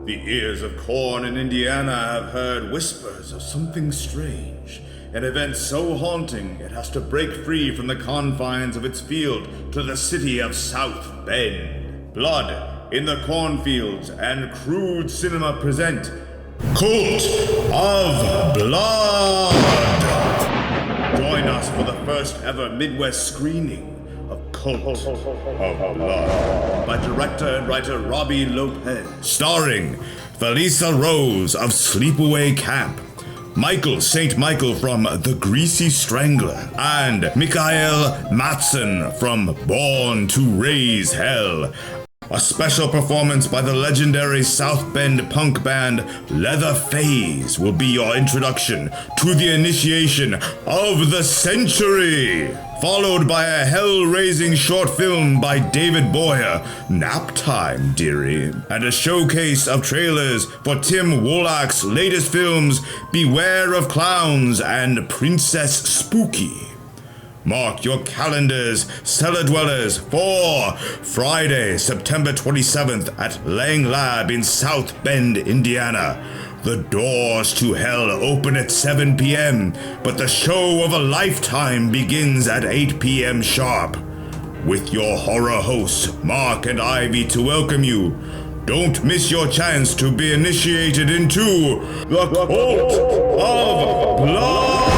The ears of corn in Indiana have heard whispers of something strange, an event so haunting it has to break free from the confines of its field to the city of South Bend. Blood in the Cornfields and Crude Cinema present Cult of Blood! Join us for the first ever Midwest screening of Cult of Blood by director and writer Robbie Lopez, starring Felisa Rose of Sleepaway Camp, Michael St. Michael from The Greasy Strangler, and Mikael Matson from Born to Raise Hell. A special performance by the legendary South Bend punk band Leatherface will be your introduction to the initiation of the century, followed by a hell-raising short film by David Boyer, Nap Time, Dearie, and a showcase of trailers for Tim Wolak's latest films Beware of Clowns and Princess Spooky. Mark your calendars, cellar dwellers, for Friday, September 27th at Lang Lab in South Bend, Indiana. The doors to hell open at 7 p.m., but the show of a lifetime begins at 8 p.m. sharp. With your horror hosts, Marc and Ivy, to welcome you. Don't miss your chance to be initiated into the Cult of Blood!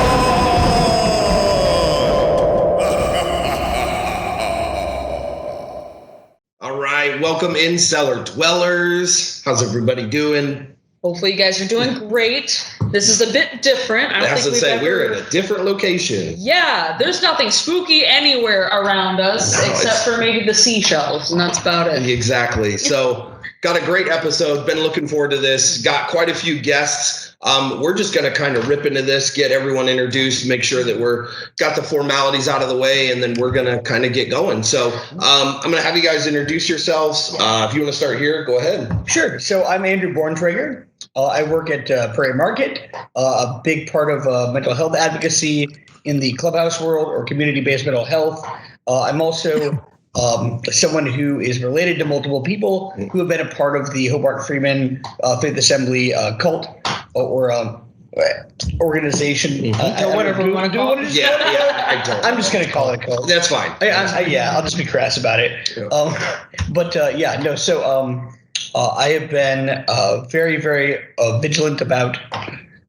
Welcome in, cellar dwellers. How's everybody doing? Hopefully you guys are doing great. This is a bit different. We're at a different location. Yeah, there's nothing spooky anywhere around us except for maybe the seashells, and that's about it. Exactly. So, got a great episode. Been looking forward to this. Got quite a few guests. We're just going to kind of rip into this, get everyone introduced, make sure that we're got the formalities out of the way, and then we're going to kind of get going. So I'm going to have you guys introduce yourselves. If you want to start here, go ahead. Sure. So I'm Andrew Borntrager. I work at Prairie Market, a big part of mental health advocacy in the clubhouse world or community-based mental health. I'm also someone who is related to multiple people who have been a part of the Hobart Freeman Faith Assembly cult or organization, or whatever we want to call it. I'm just going to call it a cult. That's fine. I'll just be crass about it. Yeah. So I have been very, very vigilant about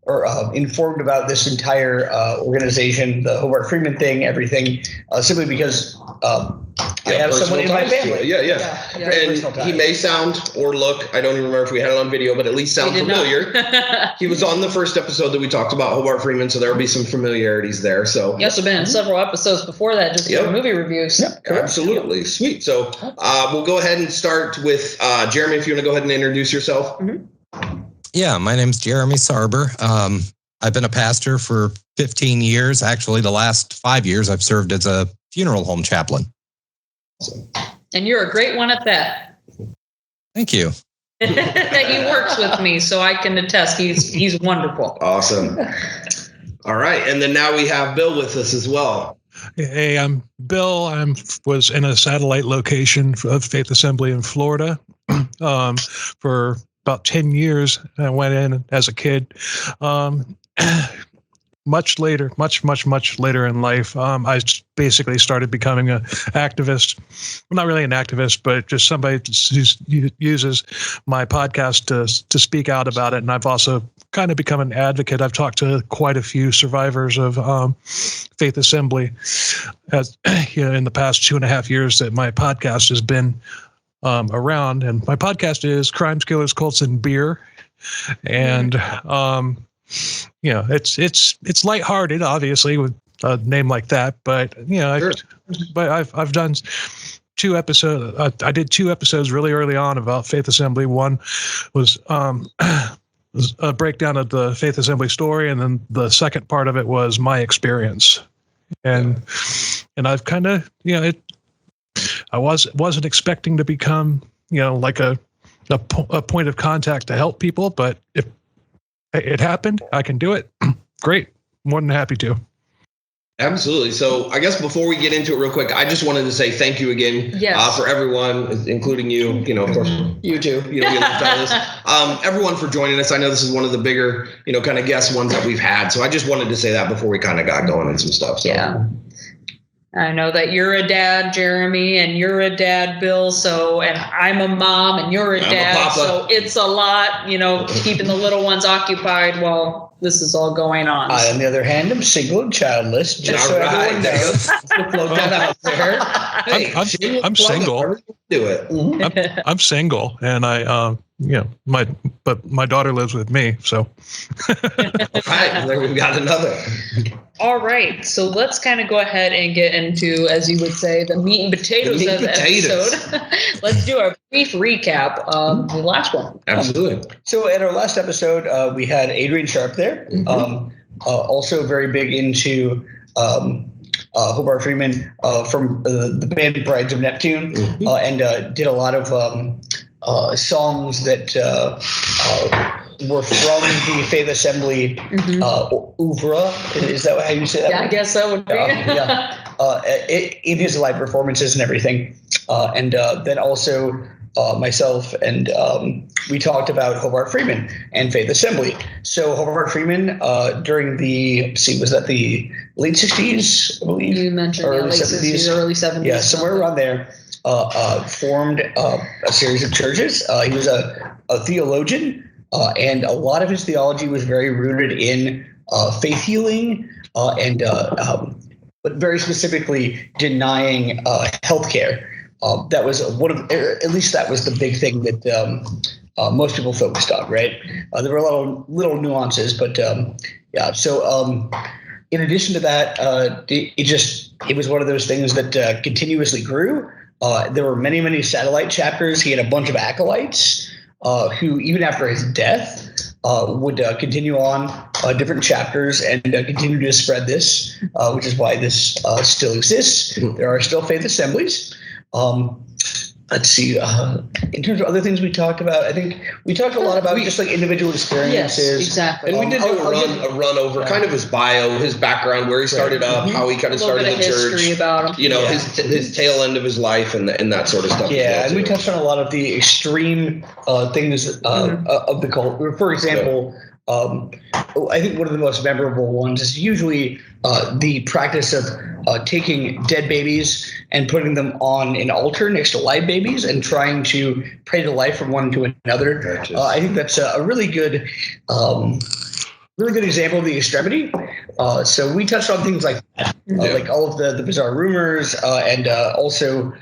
or informed about this entire organization, the Hobart Freeman thing, everything, simply because I have someone in my family. Yeah. And he may sound or look, I don't even remember if we had it on video, but at least sound familiar. He was on the first episode that we talked about Hobart Freeman, so there will be some familiarities there. So yes, there have been several episodes before that, just for movie reviews. Yep, absolutely. Sweet. So we'll go ahead and start with Jeremy, if you want to go ahead and introduce yourself. Mm-hmm. Yeah, my name's Jeremy Sarber. I've been a pastor for 15 years. Actually, the last 5 years, I've served as a funeral home chaplain. And you're a great one at that. Thank you. He works with me, so I can attest he's wonderful. Awesome. All right, and then now we have Bill with us as well. Hey, I'm Bill. Was in a satellite location of Faith Assembly in Florida for about 10 years. I went in as a kid. Much later in life, I basically started becoming an activist. Well, not really an activist, but just somebody who uses my podcast to speak out about it. And I've also kind of become an advocate. I've talked to quite a few survivors of Faith Assembly in the past 2.5 years that my podcast has been around. And my podcast is Crimes, Killers, Cults, and Beer. And it's lighthearted, obviously, with a name like that. But Sure. I've done 2 episodes. I did 2 episodes really early on about Faith Assembly. One was a breakdown of the Faith Assembly story, and then the second part of it was my experience. And I've kind of I wasn't expecting to become like a point of contact to help people, but if it happened, I can do it. Great. More than happy to. Absolutely. So I guess before we get into it real quick, I just wanted to say thank you again for everyone, including you, of course, you too, you fellas, everyone for joining us. I know this is one of the bigger, kind of guest ones that we've had. So I just wanted to say that before we kind of got going and some stuff. So. Yeah. I know that you're a dad, Jeremy, and you're a dad, Bill. So, and I'm a mom and you're a dad. So it's a lot, keeping the little ones occupied while this is all going on. I, on the other hand, am single and childless. Just so everyone knows. Float that out there. Hey, I'm single. Do it. I'm single, and I, my daughter lives with me. So, right, there we've got another. All right, so let's kind of go ahead and get into, as you would say, the meat and potatoes of the episode. Let's do a brief recap of the last one. Absolutely. So at our last episode, we had Adrian Sharp there, also very big into Hobart Freeman from the band Brides of Neptune, and did a lot of songs that were from the Faith Assembly oeuvre. Is that how you say that? Yeah, I guess that would be. In his live performances and everything. And then also myself and we talked about Hobart Freeman and Faith Assembly. So Hobart Freeman during was that the late 60s, I believe? You mentioned late 60s, early 70s. Yeah, somewhere around there. Formed a series of churches. He was a theologian. And a lot of his theology was very rooted in faith healing but very specifically denying healthcare. That was at least that was the big thing that most people focused on, right? There were a lot of little nuances, but yeah. So in addition to that, it was one of those things that continuously grew. There were many, many satellite chapters. He had a bunch of acolytes. Who, even after his death, would continue on different chapters and continue to spread this, which is why this still exists. There are still faith assemblies. Let's see. In terms of other things we talked about, I think we talked a lot about just like individual experiences. Yes, exactly. And we did do a run over kind of his bio, his background, where he started up, how he kind of started the church, about him. His tail end of his life and that sort of stuff. Yeah, and we touched on a lot of the extreme things of the cult. For example, I think one of the most memorable ones is usually the practice of taking dead babies and putting them on an altar next to live babies and trying to pray to life from one to another. I think that's a really good example of the extremity. So we touched on things like that, like all of the bizarre rumors and also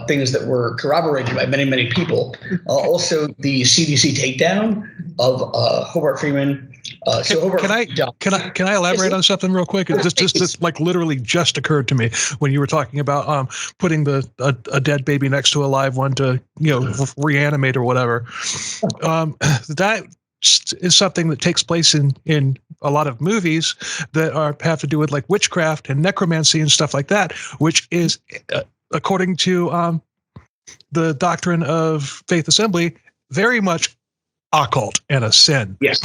things that were corroborated by many, many people. Also, the CDC takedown of Hobart Freeman. Can I elaborate on something real quick? This like literally just occurred to me when you were talking about putting a dead baby next to a live one to reanimate or whatever. That is something that takes place in a lot of movies that have to do with like witchcraft and necromancy and stuff like that, which is according to the doctrine of Faith Assembly, very much occult and a sin. Yes.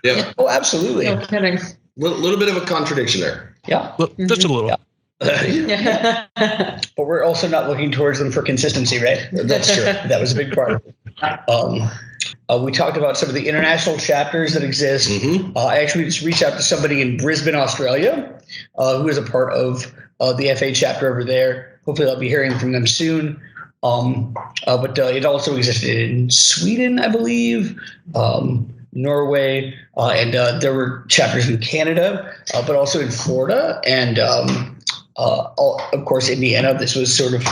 Yeah. Oh, absolutely. No kidding. Little bit of a contradiction there. Yeah. Just a little. Yeah. But we're also not looking towards them for consistency, right? That's true. That was a big part of it. We talked about some of the international chapters that exist. I actually just reached out to somebody in Brisbane, Australia, who is a part of the FA chapter over there. Hopefully I'll be hearing from them soon. But it also existed in Sweden, I believe, Norway, and there were chapters in Canada, but also in Florida and, of course, Indiana. This was sort of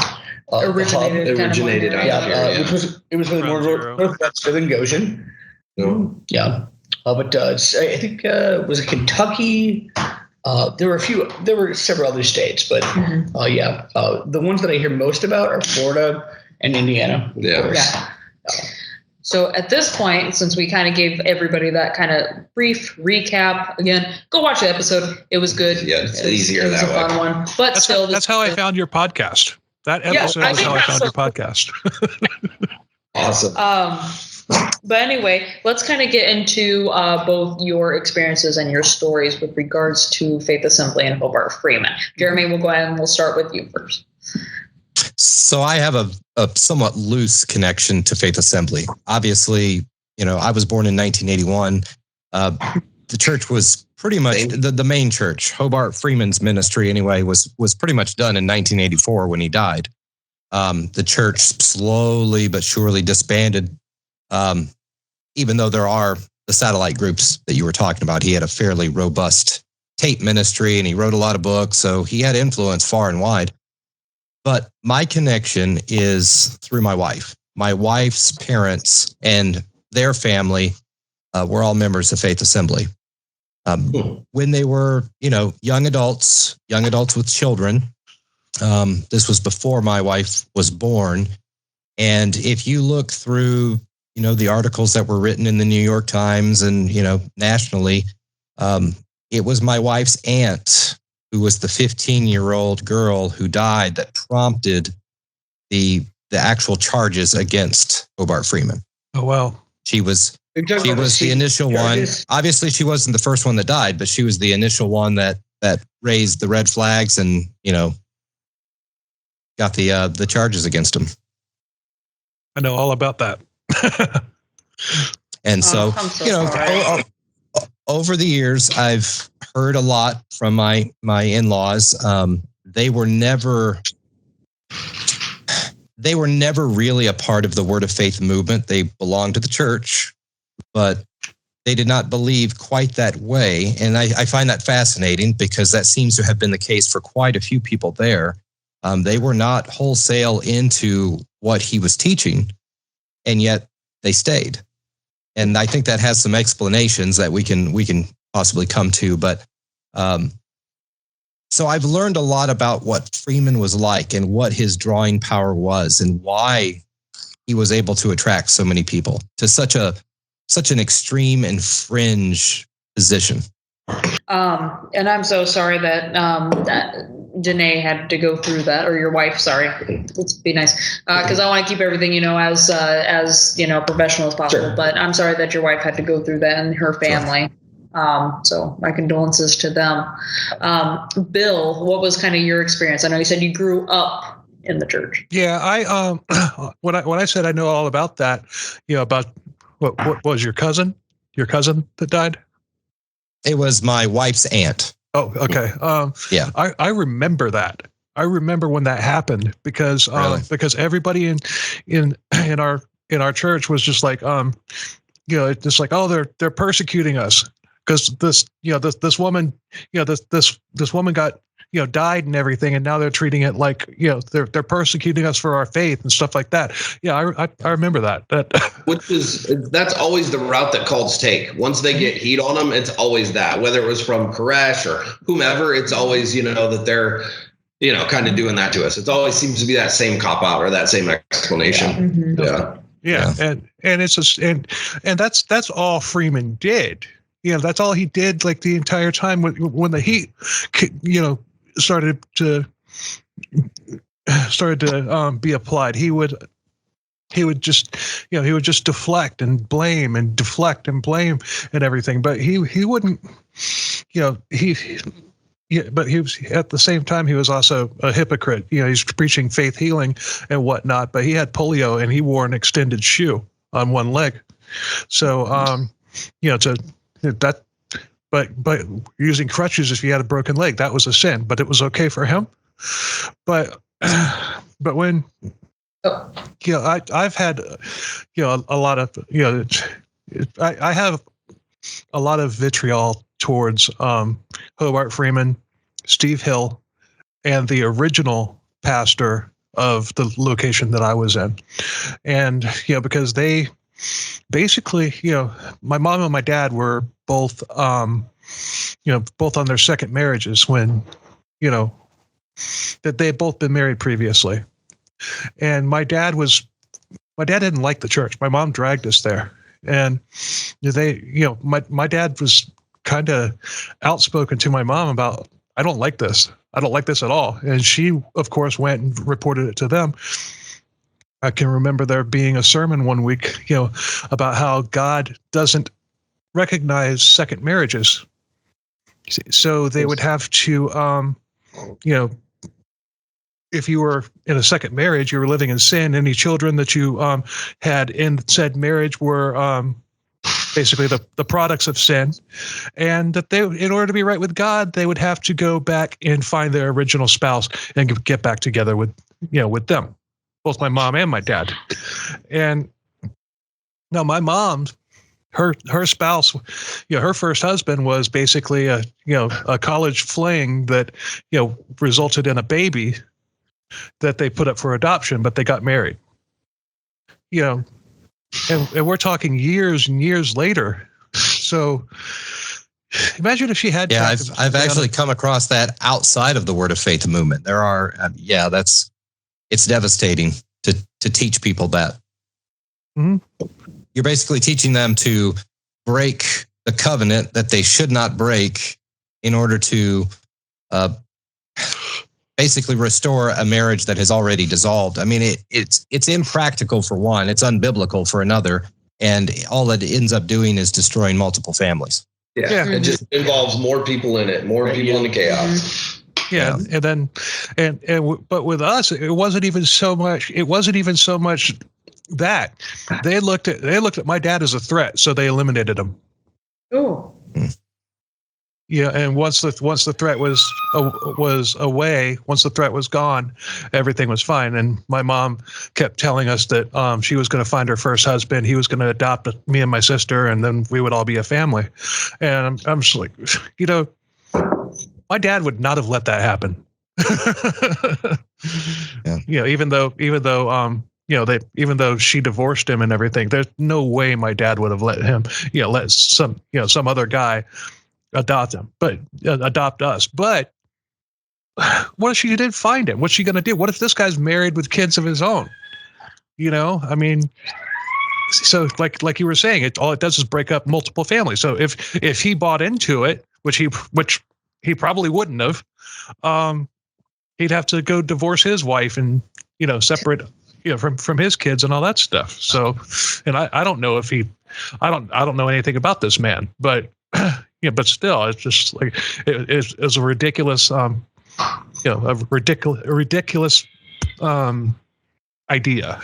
originated out here. It was really more northwestern than Goshen. Yeah. But I think was it Kentucky? There were several other states, but the ones that I hear most about are Florida and Indiana. Yeah. So at this point, since we kind of gave everybody that kind of brief recap, again, go watch the episode. It was good. Yeah, it's easier that way. It was a fun one. But that's how I found your podcast. That episode is how I found your podcast. Awesome. But anyway, let's kind of get into both your experiences and your stories with regards to Faith Assembly and Hobart Freeman. Jeremy, we'll go ahead and we'll start with you first. So I have a somewhat loose connection to Faith Assembly. Obviously, I was born in 1981. The church was pretty much the main church. Hobart Freeman's ministry, anyway, was pretty much done in 1984 when he died. The church slowly but surely disbanded. Even though there are the satellite groups that you were talking about, he had a fairly robust tape ministry and he wrote a lot of books. So he had influence far and wide. But my connection is through my wife. My wife's parents and their family were all members of Faith Assembly. When they were, young adults with children, this was before my wife was born. And if you look through, the articles that were written in the New York Times and, nationally, it was my wife's aunt who was the 15-year-old girl who died that prompted the actual charges against Hobart Freeman. Oh, wow. She was the initial one. Obviously, she wasn't the first one that died, but she was the initial one that raised the red flags and, got the charges against him. I know all about that. And so, over the years, I've heard a lot from my in-laws. They were never really a part of the Word of Faith movement. They belonged to the church, but they did not believe quite that way. And I find that fascinating because that seems to have been the case for quite a few people there. They were not wholesale into what he was teaching, and yet they stayed. And I think that has some explanations that we can possibly come to. But so I've learned a lot about what Freeman was like and what his drawing power was and why he was able to attract so many people to such an extreme and fringe position. And I'm so sorry that Danae had to go through that, or your wife. Sorry, let's be nice, because I want to keep everything, as professional as possible. Sure. But I'm sorry that your wife had to go through that and her family. Sure. So my condolences to them. Bill, what was kind of your experience? I know you said you grew up in the church. Yeah, I when I said I know all about that, about what was your cousin that died? It was my wife's aunt. Oh, okay. Yeah. I remember that. I remember when that happened because Really? Because everybody in our church was just like it's like, oh, they're persecuting us because this woman this woman got died and everything, and now they're treating it like they're persecuting us for our faith and stuff like that. Yeah, I remember that. That's always the route that cults take. Once they get heat on them, it's always that. Whether it was from Koresh or whomever, it's always that they're kind of doing that to us. It always seems to be that same cop out or that same explanation. Yeah. And it's just and that's all Freeman did. That's all he did, like the entire time when the heat started to be applied. He would just deflect and blame and everything, but he wouldn't but he was at the same time he was also a hypocrite. He's preaching faith healing and whatnot, but he had polio and he wore an extended shoe on one leg. So but using crutches if he had a broken leg, that was a sin, but it was okay for him. But when I've had a lot of I have a lot of vitriol towards Hobart Freeman, Steve Hill, and the original pastor of the location that I was in, and because they basically my mom and my dad were both both on their second marriages when that they had both been married previously, and my dad didn't like the church. My mom dragged us there, and my dad was kind of outspoken to my mom about, I don't like this at all, and she of course went and reported it to them. I can remember there being a sermon one week, about how God doesn't recognize second marriages. So they would have to, if you were in a second marriage, you were living in sin. Any children that you had in said marriage were basically the products of sin, and that they, in order to be right with God, they would have to go back and find their original spouse and get back together with them, both my mom and my dad. And now my mom, her spouse, her first husband was basically a college fling that resulted in a baby that they put up for adoption, but they got married. And we're talking years and years later. So imagine if she had. Yeah, I've actually come across that outside of the Word of Faith movement. There are, it's devastating to teach people that. Mm-hmm. You're basically teaching them to break the covenant that they should not break in order to basically restore a marriage that has already dissolved. I mean, it's impractical for one, it's unbiblical for another, and all it ends up doing is destroying multiple families. Yeah. It just involves more people in it, more people in the chaos. Yeah. And then, but with us, it wasn't even so much that they looked at my dad as a threat, so they eliminated him. Oh. Yeah, and once the threat was away, once the threat was gone, everything was fine. And my mom kept telling us that she was going to find her first husband. He was going to adopt me and my sister, and then we would all be a family. And I'm just like, my dad would not have let that happen. Yeah. Even though she divorced him and everything, there's no way my dad would have let him, let some other guy adopt us. But what if she didn't find him? What's she going to do? What if this guy's married with kids of his own? I mean, so like you were saying, all it does is break up multiple families. So if he bought into it, which he probably wouldn't have, he'd have to go divorce his wife and separate from his kids and all that stuff. So, and I don't know if I don't know anything about this man, but but still, it's just like it's a ridiculous, a ridiculous idea.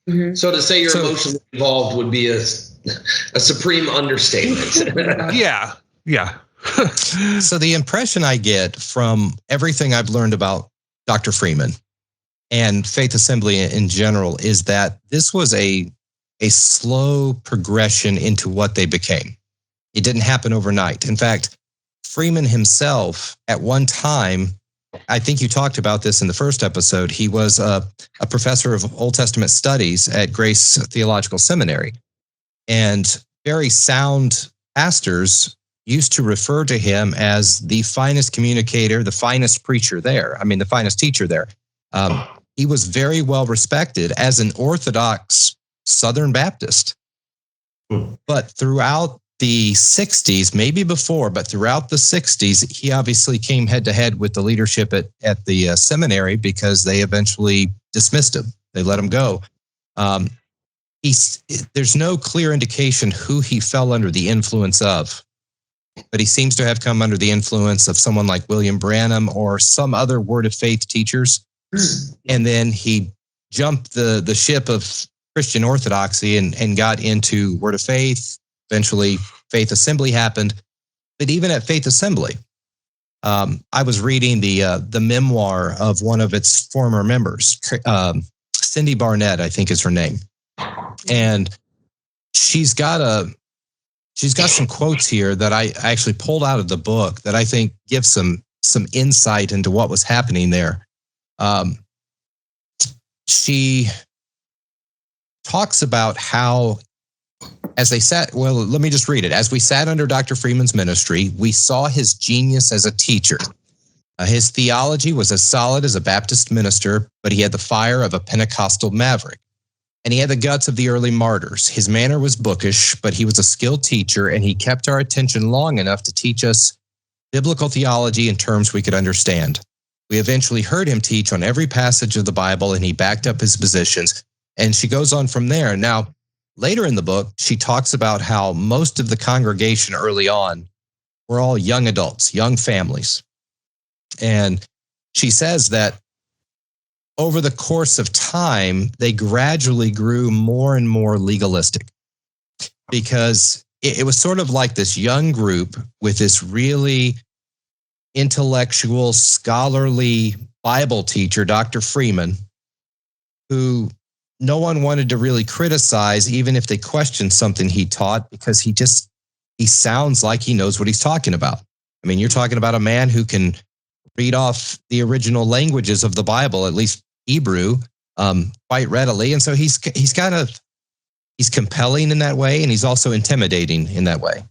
Mm-hmm. So to say you're emotionally involved would be a supreme understatement. Yeah. So the impression I get from everything I've learned about Dr. Freeman and Faith Assembly in general is that this was a slow progression into what they became. It didn't happen overnight. In fact, Freeman himself, at one time, I think you talked about this in the first episode, he was a professor of Old Testament studies at Grace Theological Seminary. And very sound pastors used to refer to him as the finest communicator, the finest preacher there. I mean, the finest teacher there. He was very well respected as an Orthodox Southern Baptist. But throughout the 60s, maybe before, but throughout the 60s, he obviously came head to head with the leadership at the seminary because they eventually dismissed him. They let him go. There's no clear indication who he fell under the influence of, but he seems to have come under the influence of someone like William Branham or some other Word of Faith teachers. And then he jumped the ship of Christian orthodoxy and got into Word of Faith. Eventually, Faith Assembly happened. But even at Faith Assembly, I was reading the memoir of one of its former members, Cindy Barnett, I think is her name. And she's got some quotes here that I actually pulled out of the book that I think give some insight into what was happening there. She talks about how, as they sat, well, let me just read it. As we sat under Dr. Freeman's ministry, we saw his genius as a teacher. His theology was as solid as a Baptist minister, but he had the fire of a Pentecostal maverick. And he had the guts of the early martyrs. His manner was bookish, but he was a skilled teacher, and he kept our attention long enough to teach us biblical theology in terms we could understand. We eventually heard him teach on every passage of the Bible, and he backed up his positions. And she goes on from there. Now, later in the book, she talks about how most of the congregation early on were all young adults, young families. And she says that over the course of time, they gradually grew more and more legalistic, because it was sort of like this young group with this really intellectual, scholarly Bible teacher, Dr. Freeman, who no one wanted to really criticize, even if they questioned something he taught, because he sounds like he knows what he's talking about. I mean, you're talking about a man who can read off the original languages of the Bible, at least Hebrew, quite readily. And so he's compelling in that way, and he's also intimidating in that way.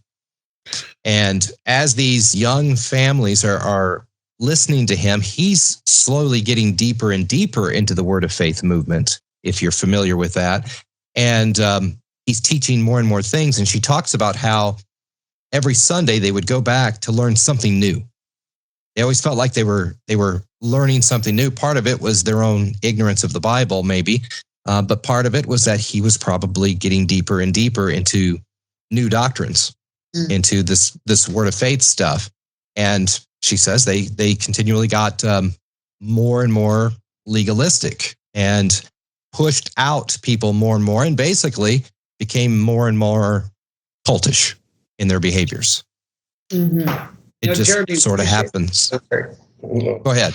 And as these young families are listening to him, he's slowly getting deeper and deeper into the Word of Faith movement, if you're familiar with that. And he's teaching more and more things. And she talks about how every Sunday they would go back to learn something new. They always felt like they were learning something new. Part of it was their own ignorance of the Bible, maybe. But part of it was that he was probably getting deeper and deeper into new doctrines, into this Word of Faith stuff. And she says they continually got more and more legalistic and pushed out people more and more, and basically became more and more cultish in their behaviors. Mm-hmm. It just Jeremy, sort of happens. Go ahead.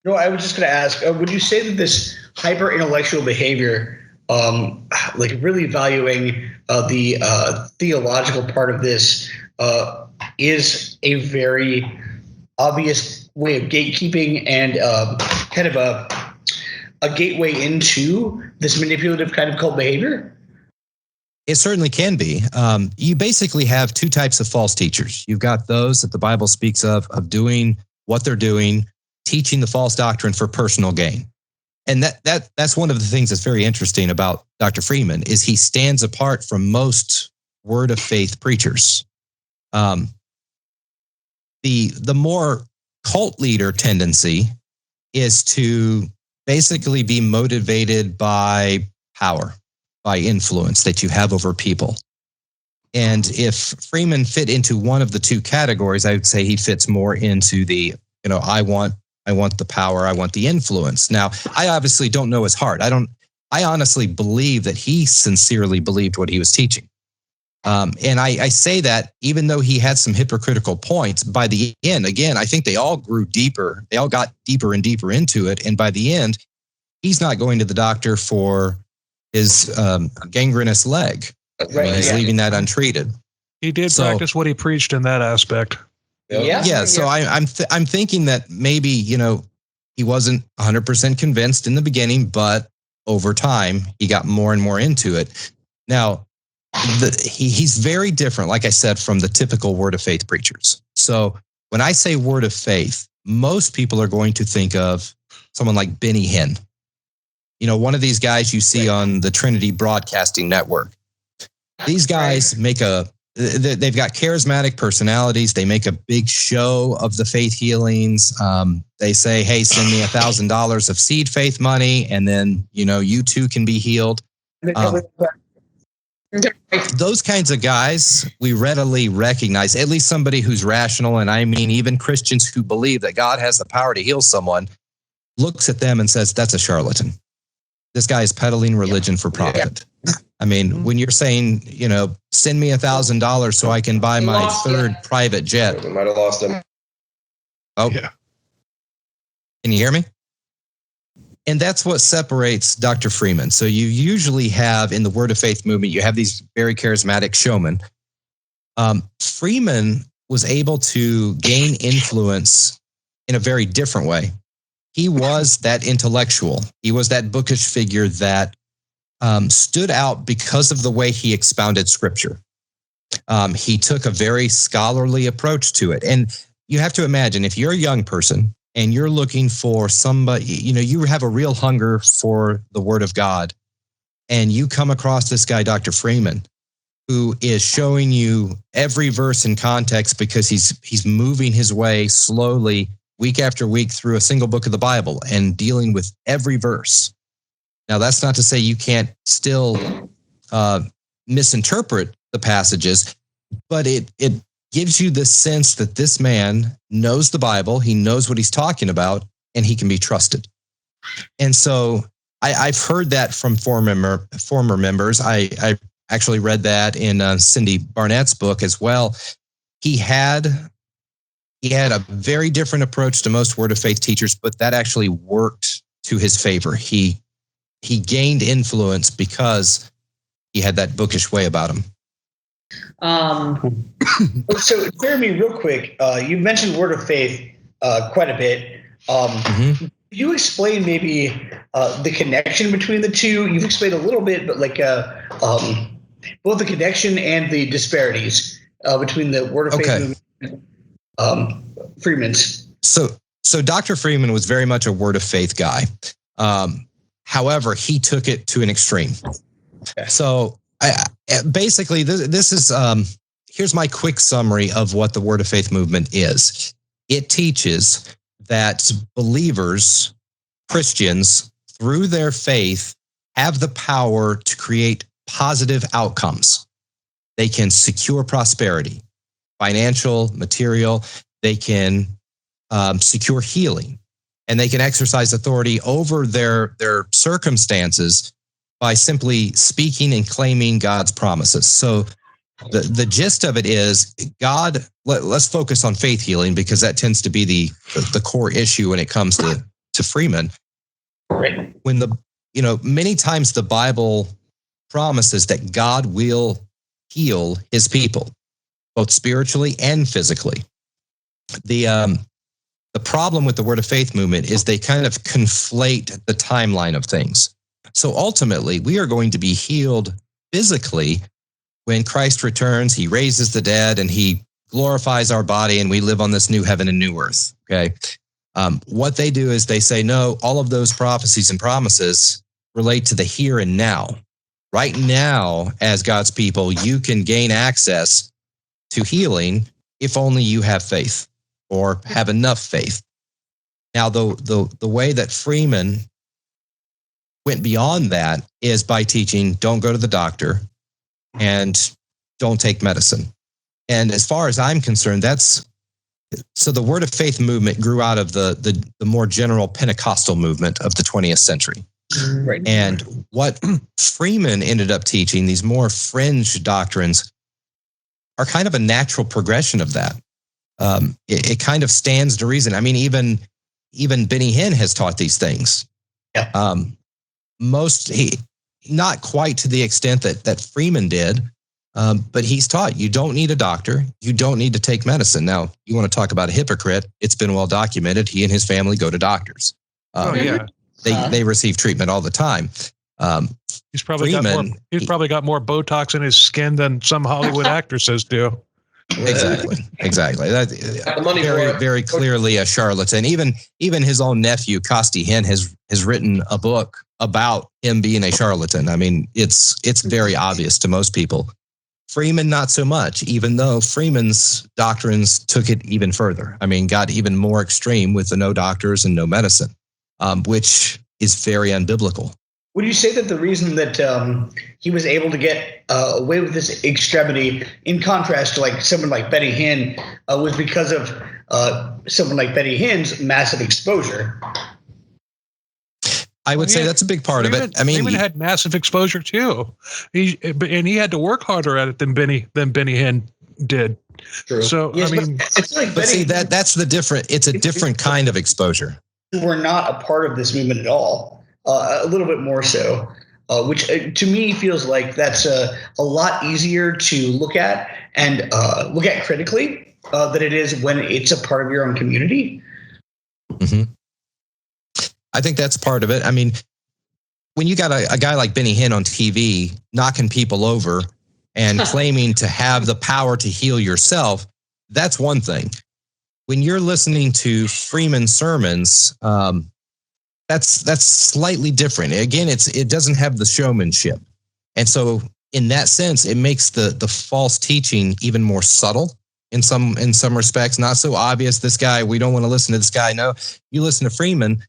No, I was just going to ask, would you say that this hyper-intellectual behavior, like really valuing the theological part of this, is a very obvious way of gatekeeping and kind of a gateway into this manipulative kind of cult behavior? It certainly can be. You basically have two types of false teachers. You've got those that the Bible speaks of doing what they're doing, teaching the false doctrine for personal gain. And that's one of the things that's very interesting about Dr. Freeman is he stands apart from most Word of Faith preachers. The more cult leader tendency is to basically be motivated by power, by influence that you have over people. And if Freeman fit into one of the two categories, I would say he fits more into the, I want the power, I want the influence. Now, I obviously don't know his heart. I honestly believe that he sincerely believed what he was teaching. And I say that even though he had some hypocritical points, by the end, again, I think they all grew deeper. They all got deeper and deeper into it. And by the end, he's not going to the doctor for his gangrenous leg. Right. He's leaving that untreated. He did practice what he preached in that aspect. Yeah. So I'm thinking that maybe, he wasn't 100% convinced in the beginning, but over time he got more and more into it. Now, he's very different, like I said, from the typical Word of Faith preachers. So when I say Word of Faith, most people are going to think of someone like Hinn. One of these guys you see on the Trinity Broadcasting Network. These guys they've got charismatic personalities. They make a big show of the faith healings. They say, hey, send me $1,000 of seed faith money, and then, you too can be healed. Those kinds of guys, we readily recognize, at least somebody who's rational, and I mean even Christians who believe that God has the power to heal someone, looks at them and says, that's a charlatan. This guy is peddling religion for profit. I mean, when you're saying, send me $1,000 so I can buy my third private jet. I might have lost him. Oh, yeah. Can you hear me? And that's what separates Dr. Freeman. So you usually have in the Word of Faith movement, you have these very charismatic showmen. Freeman was able to gain influence in a very different way. He was that intellectual. He was that bookish figure that stood out because of the way he expounded Scripture. He took a very scholarly approach to it. And you have to imagine, if you're a young person and you're looking for somebody, you have a real hunger for the Word of God, and you come across this guy, Dr. Freeman, who is showing you every verse in context because he's moving his way slowly week after week through a single book of the Bible and dealing with every verse. Now, that's not to say you can't still misinterpret the passages, but it gives you the sense that this man knows the Bible, he knows what he's talking about, and he can be trusted. And so I've heard that from former members. I actually read that in Cindy Barnett's book as well. He had a very different approach to most Word of Faith teachers, but that actually worked to his favor. He gained influence because he had that bookish way about him. So, Jeremy, real quick, you mentioned Word of Faith quite a bit. Could you explain maybe the connection between the two? You've explained a little bit, but like both the connection and the disparities between the Word of Faith movement, Freemans. So Dr. Freeman was very much a Word of Faith guy. However, he took it to an extreme. Okay. So basically, this is here's my quick summary of what the Word of Faith movement is. It teaches that believers, Christians, through their faith, have the power to create positive outcomes. They can secure prosperity, financial, material. They can secure healing, and they can exercise authority over their circumstances by simply speaking and claiming God's promises. So the gist of it is God, let's focus on faith healing because that tends to be the core issue when it comes to Freeman. Right. When many times the Bible promises that God will heal his people, both spiritually and physically. The problem with the Word of Faith movement is they kind of conflate the timeline of things. So ultimately, we are going to be healed physically when Christ returns, he raises the dead, and he glorifies our body, and we live on this new heaven and new earth. Okay. What they do is they say, no, all of those prophecies and promises relate to the here and now. Right now, as God's people, you can gain access to healing if only you have faith or have enough faith. Now, the way that Freeman went beyond that is by teaching, don't go to the doctor and don't take medicine. And as far as I'm concerned, so the Word of Faith movement grew out of the more general Pentecostal movement of the 20th century. Right. And what Freeman ended up teaching, these more fringe doctrines, are kind of a natural progression of that. It kind of stands to reason. I mean, even Benny Hinn has taught these things. Yeah. Not quite to the extent that Freeman did, but he's taught you don't need a doctor. You don't need to take medicine. Now, you want to talk about a hypocrite. It's been well documented. He and his family go to doctors. They receive treatment all the time. He's probably got more Botox in his skin than some Hollywood actresses do. Exactly. Very clearly a charlatan. Even his own nephew, Costi Hinn, has written a book about him being a charlatan. I mean, it's very obvious to most people. Freeman, not so much, even though Freeman's doctrines took it even further. I mean, got even more extreme with the no doctors and no medicine, which is very unbiblical. Would you say that the reason that he was able to get away with this extremity, in contrast to like someone like Benny Hinn, was because of someone like Benny Hinn's massive exposure? I would say that's a big part of it. I mean, Freeman had massive exposure too. He had to work harder at it than Benny Hinn did. True. So yes, I mean, it's like that's the different. It's a different kind of exposure. We're not a part of this movement at all. A little bit more so, which to me feels like that's a lot easier to look at and look at critically than it is when it's a part of your own community. Mm-hmm. I think that's part of it. I mean, when you got a guy like Benny Hinn on TV knocking people over and claiming to have the power to heal yourself, that's one thing. When you're listening to Freeman sermons, that's slightly different. Again, it doesn't have the showmanship. And so in that sense, it makes the false teaching even more subtle in some respects, not so obvious. This guy, we don't want to listen to this guy. No, you listen to Freeman,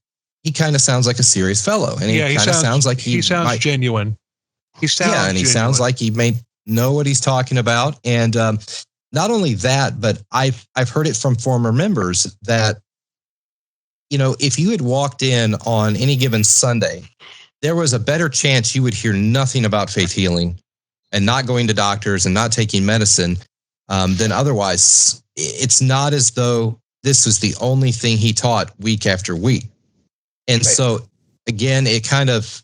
he kind of sounds like a serious fellow, and he kind of sounds like he sounds genuine. He sounds like he may know what he's talking about. And not only that, but I've heard it from former members that, if you had walked in on any given Sunday, there was a better chance you would hear nothing about faith healing and not going to doctors and not taking medicine than otherwise. It's not as though this was the only thing he taught week after week. And so again, he kind of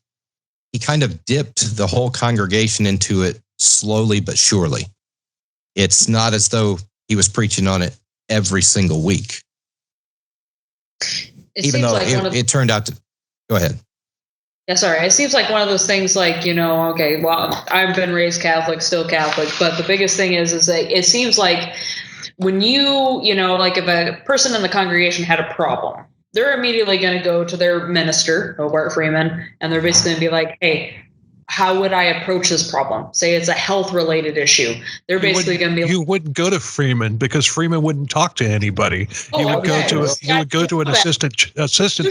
dipped the whole congregation into it slowly but surely. It's not as though he was preaching on it every single week. Even though it turned out to, go ahead. Yeah, sorry. It seems like one of those things like, okay, well, I've been raised Catholic, still Catholic, but the biggest thing is that it seems like when like if a person in the congregation had a problem, they're immediately going to go to their minister, Hobart Freeman, and they're basically going to be like, hey, how would I approach this problem? Say it's a health-related issue. They're basically going to be like, you wouldn't go to Freeman because Freeman wouldn't talk to anybody. You would go to an assistant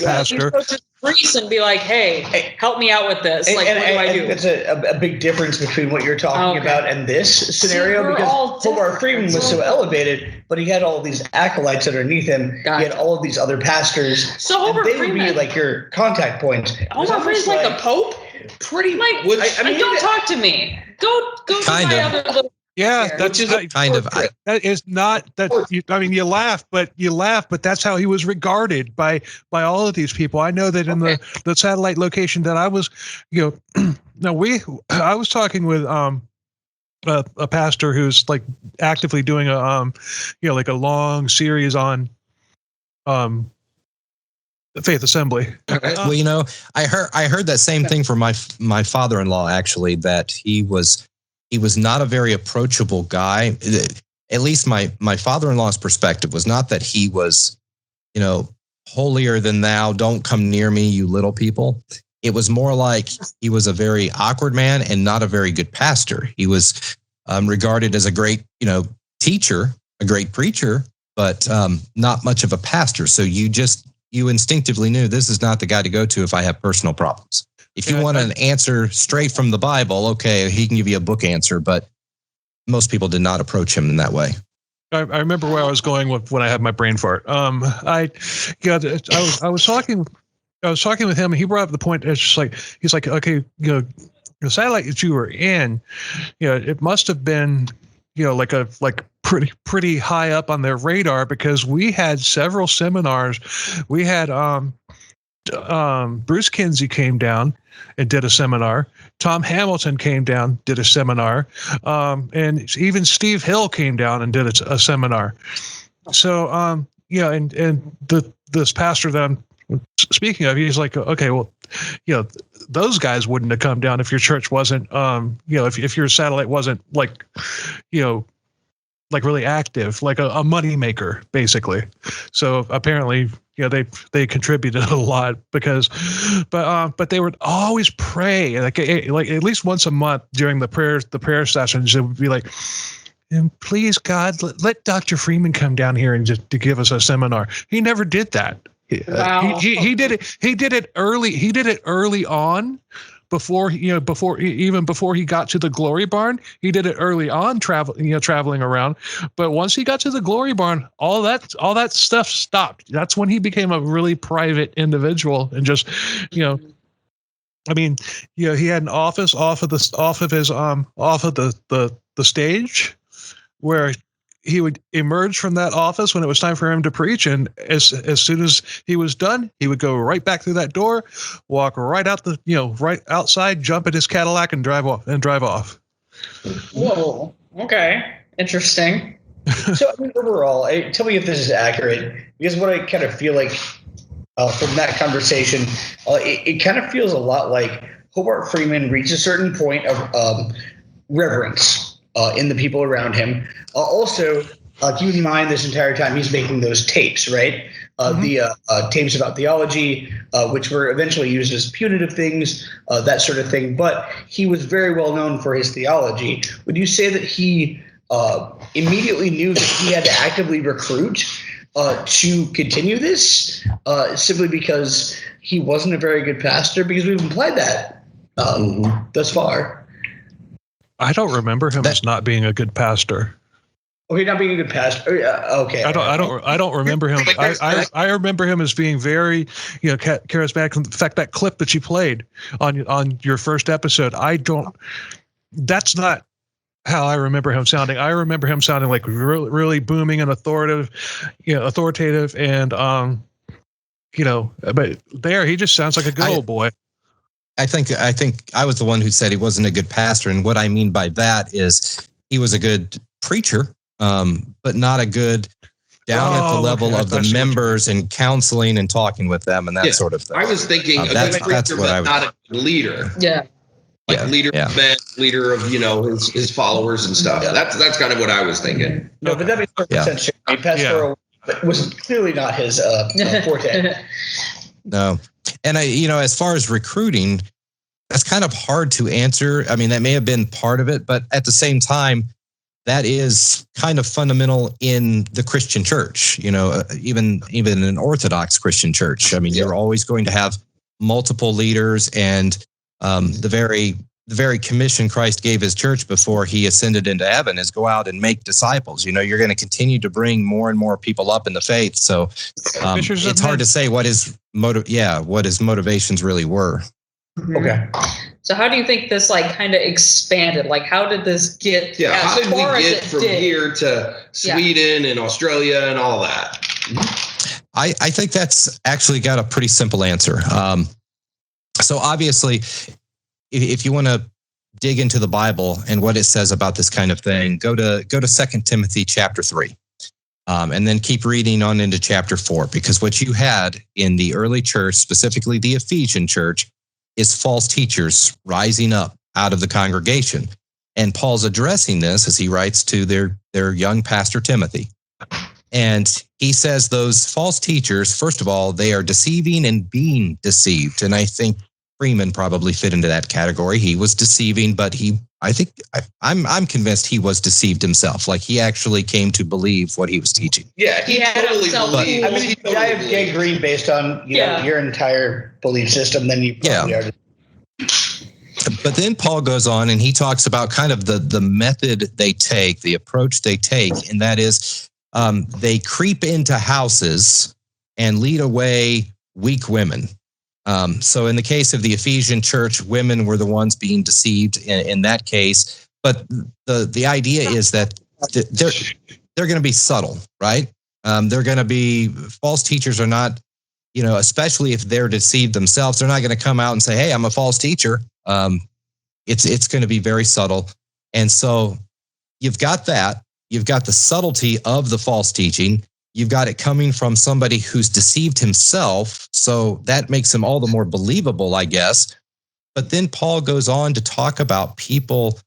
pastor. You go to the priest and be like, hey, help me out with this. Like, what do I do? That's a big difference between what you're talking about and this scenario, because Hobart Freeman was so elevated, but he had all these acolytes underneath him. He had all of these other pastors. So Hobart Freeman would be like your contact point. Hobart Freeman's like a pope? Pretty much. Don't talk to me. Go to my other little. Yeah, that's kind of. That is not that. You laugh, but that's how he was regarded by all of these people. I know that in the satellite location that I was, I was talking with a pastor who's like actively doing like a long series on the Faith Assembly. Well, I heard that same thing from my father-in-law, actually, that he was not a very approachable guy. At least my father-in-law's perspective was not that he was, holier than thou, don't come near me, you little people. It was more like he was a very awkward man and not a very good pastor. He was regarded as a great, teacher, a great preacher, but not much of a pastor. So you instinctively knew this is not the guy to go to if I have personal problems. If you want an answer straight from the Bible, okay, he can give you a book answer, but most people did not approach him in that way. I remember where I was going when I had my brain fart. I was talking with him, and he brought up the point. It's just like he's like, okay, the satellite that you were in, it must have been, like pretty high up on their radar, because we had several seminars. We had Bruce Kinsey came down and did a seminar. Tom Hamilton came down, did a seminar, and even Steve Hill came down and did a seminar. So and this pastor that I'm speaking of, he's like, okay, well, those guys wouldn't have come down if your church wasn't, if your satellite wasn't like really active, like a money maker, basically. So apparently, they contributed a lot but they would always pray like at least once a month during the prayer sessions. It would be like, and please God, let Dr. Freeman come down here and just to give us a seminar. He never did that. Wow. He did it early. He did it early on. Before he got to the Glory Barn, he did it early on, traveling around. But once he got to the Glory Barn, all that stuff stopped. That's when he became a really private individual and just, he had an office off of the stage where he would emerge from that office when it was time for him to preach, and as soon as he was done, he would go right back through that door, walk right out right outside, jump in his Cadillac, and drive off. Whoa. Okay. Interesting. So overall, tell me if this is accurate, because what I kind of feel like from that conversation, it kind of feels a lot like Hobart Freeman reached a certain point of reverence in the people around him. Also, keep in mind this entire time he's making those tapes, right? The tapes about theology, which were eventually used as punitive things, that sort of thing. But he was very well known for his theology. Would you say that he immediately knew that he had to actively recruit to continue this, simply because he wasn't a very good pastor, because we've implied that thus far. I don't remember him as not being a good pastor. Okay, not being a good pastor. Okay. I don't remember him. I remember him as being very, charismatic. In fact, that clip that you played on your first episode, that's not how I remember him sounding. I remember him sounding like really, really booming and authoritative, and but there he just sounds like a good old boy. I think I was the one who said he wasn't a good pastor, and what I mean by that is he was a good preacher, but not a good down at the level of the members and counseling and talking with them and that sort of thing. I was thinking a good preacher, but not a leader. Yeah. Leader of men, leader of his followers and stuff. Yeah. That's kind of what I was thinking. No, but that makes perfect sense. Pastoral was clearly not his forte. No, and as far as recruiting, that's kind of hard to answer. I mean, that may have been part of it, but at the same time, that is kind of fundamental in the Christian church. Even an Orthodox Christian church. I mean, you're always going to have multiple leaders, and the very commission Christ gave his church before he ascended into heaven is go out and make disciples. You're going to continue to bring more and more people up in the faith. So it's hard to say what his motivations really were. Okay. So how do you think this kind of expanded? How did this get? Yeah. How did we get from here to Sweden and Australia and all that? I think that's actually got a pretty simple answer. So obviously, if you want to dig into the Bible and what it says about this kind of thing, go to 2 Timothy chapter 3, and then keep reading on into chapter 4, because what you had in the early church, specifically the Ephesian church, is false teachers rising up out of the congregation. And Paul's addressing this as he writes to their young pastor Timothy. And he says those false teachers, first of all, they are deceiving and being deceived. And I think Freeman probably fit into that category. He was deceiving, but I'm convinced he was deceived himself. He actually came to believe what he was teaching. Yeah, he totally believed. I mean, if you die of gangrene based on your entire belief system, then you probably are. But then Paul goes on and he talks about kind of the method they take, the approach they take, and that is they creep into houses and lead away weak women. So in the case of the Ephesian church, women were the ones being deceived in that case. But the idea is that they're going to be subtle, right? They're going to be false teachers are not, especially if they're deceived themselves, they're not going to come out and say, "Hey, I'm a false teacher." It's going to be very subtle. And so you've got that. You've got the subtlety of the false teaching. You've got it coming from somebody who's deceived himself. So that makes him all the more believable, I guess. But then Paul goes on to talk about people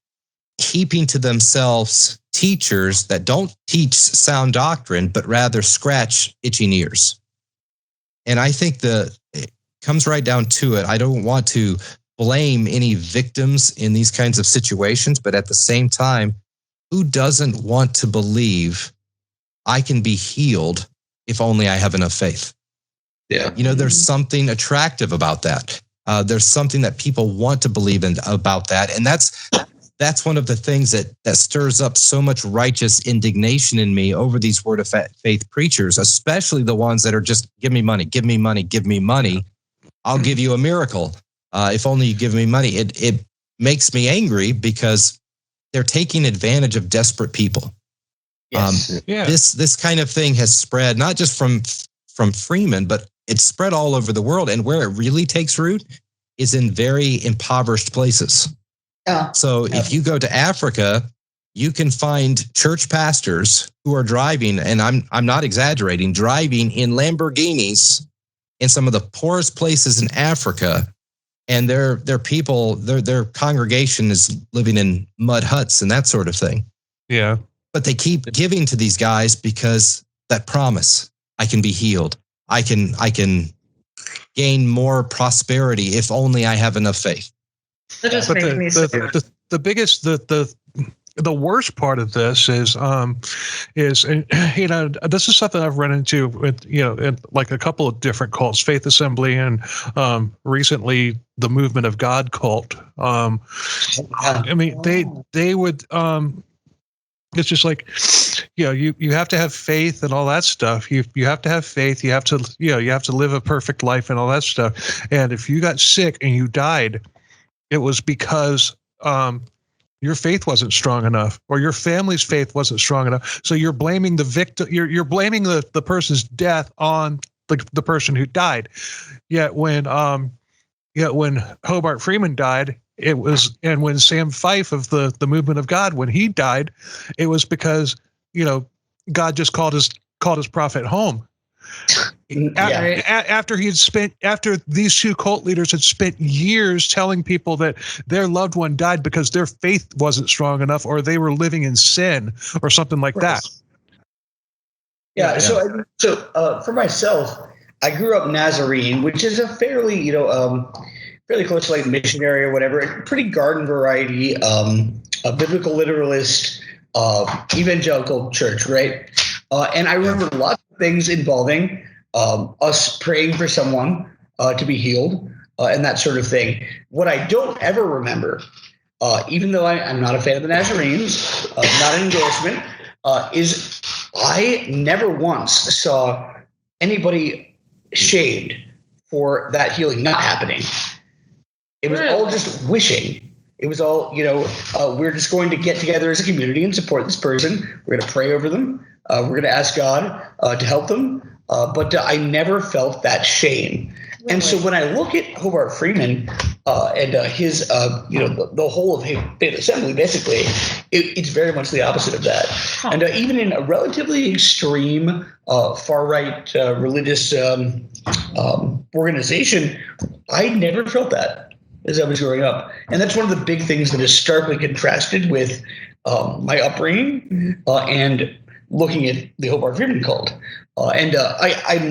keeping to themselves teachers that don't teach sound doctrine, but rather scratch itching ears. And I think it comes right down to it. I don't want to blame any victims in these kinds of situations, but at the same time, who doesn't want to believe I can be healed if only I have enough faith? Yeah. There's something attractive about that. There's something that people want to believe in about that. And that's one of the things that stirs up so much righteous indignation in me over these word of faith preachers, especially the ones that are just, give me money, give me money, give me money. I'll give you a miracle. If only you give me money. It makes me angry because they're taking advantage of desperate people. Yes. This kind of thing has spread not just from Freeman, but it's spread all over the world. And where it really takes root is in very impoverished places. So if you go to Africa, you can find church pastors who are driving, and I'm not exaggerating, driving in Lamborghinis in some of the poorest places in Africa. And their people, their congregation is living in mud huts and that sort of thing. Yeah. But they keep giving to these guys because that promise, I can be healed. I can gain more prosperity if only I have enough faith. That just makes me sick. The biggest, the worst part of this is and, this is something I've run into with, in like a couple of different cults, Faith Assembly and recently the Movement of God cult. I mean, they would, it's just like, you have to have faith and all that stuff. You have to have faith. You have to, you have to live a perfect life and all that stuff. And if you got sick and you died, it was because, your faith wasn't strong enough, or your family's faith wasn't strong enough. So you're blaming the victim. You're blaming the person's death on the person who died. Yet when Hobart Freeman died, it was, and when Sam Fife of the Movement of God, when he died, it was because God just called his prophet home. After these two cult leaders had spent years telling people that their loved one died because their faith wasn't strong enough, or they were living in sin or something like that. Yeah. So for myself, I grew up Nazarene, which is a fairly, fairly close to like missionary or whatever, a pretty garden variety, a biblical literalist, evangelical church, right? And I remember lots of things involving us praying for someone to be healed and that sort of thing. What I don't ever remember, even though I'm not a fan of the Nazarenes, not an endorsement, is I never once saw anybody shamed for that healing not happening. It was all just wishing. It was all, we're just going to get together as a community and support this person. We're going to pray over them. We're going to ask God to help them. But I never felt that shame. Really? And so when I look at Hobart Freeman and his, the whole of Faith Assembly, basically, it's very much the opposite of that. Huh. And even in a relatively extreme, far-right religious organization, I never felt that as I was growing up. And that's one of the big things that is starkly contrasted with my upbringing and looking at the Hobart Freeman cult. I'm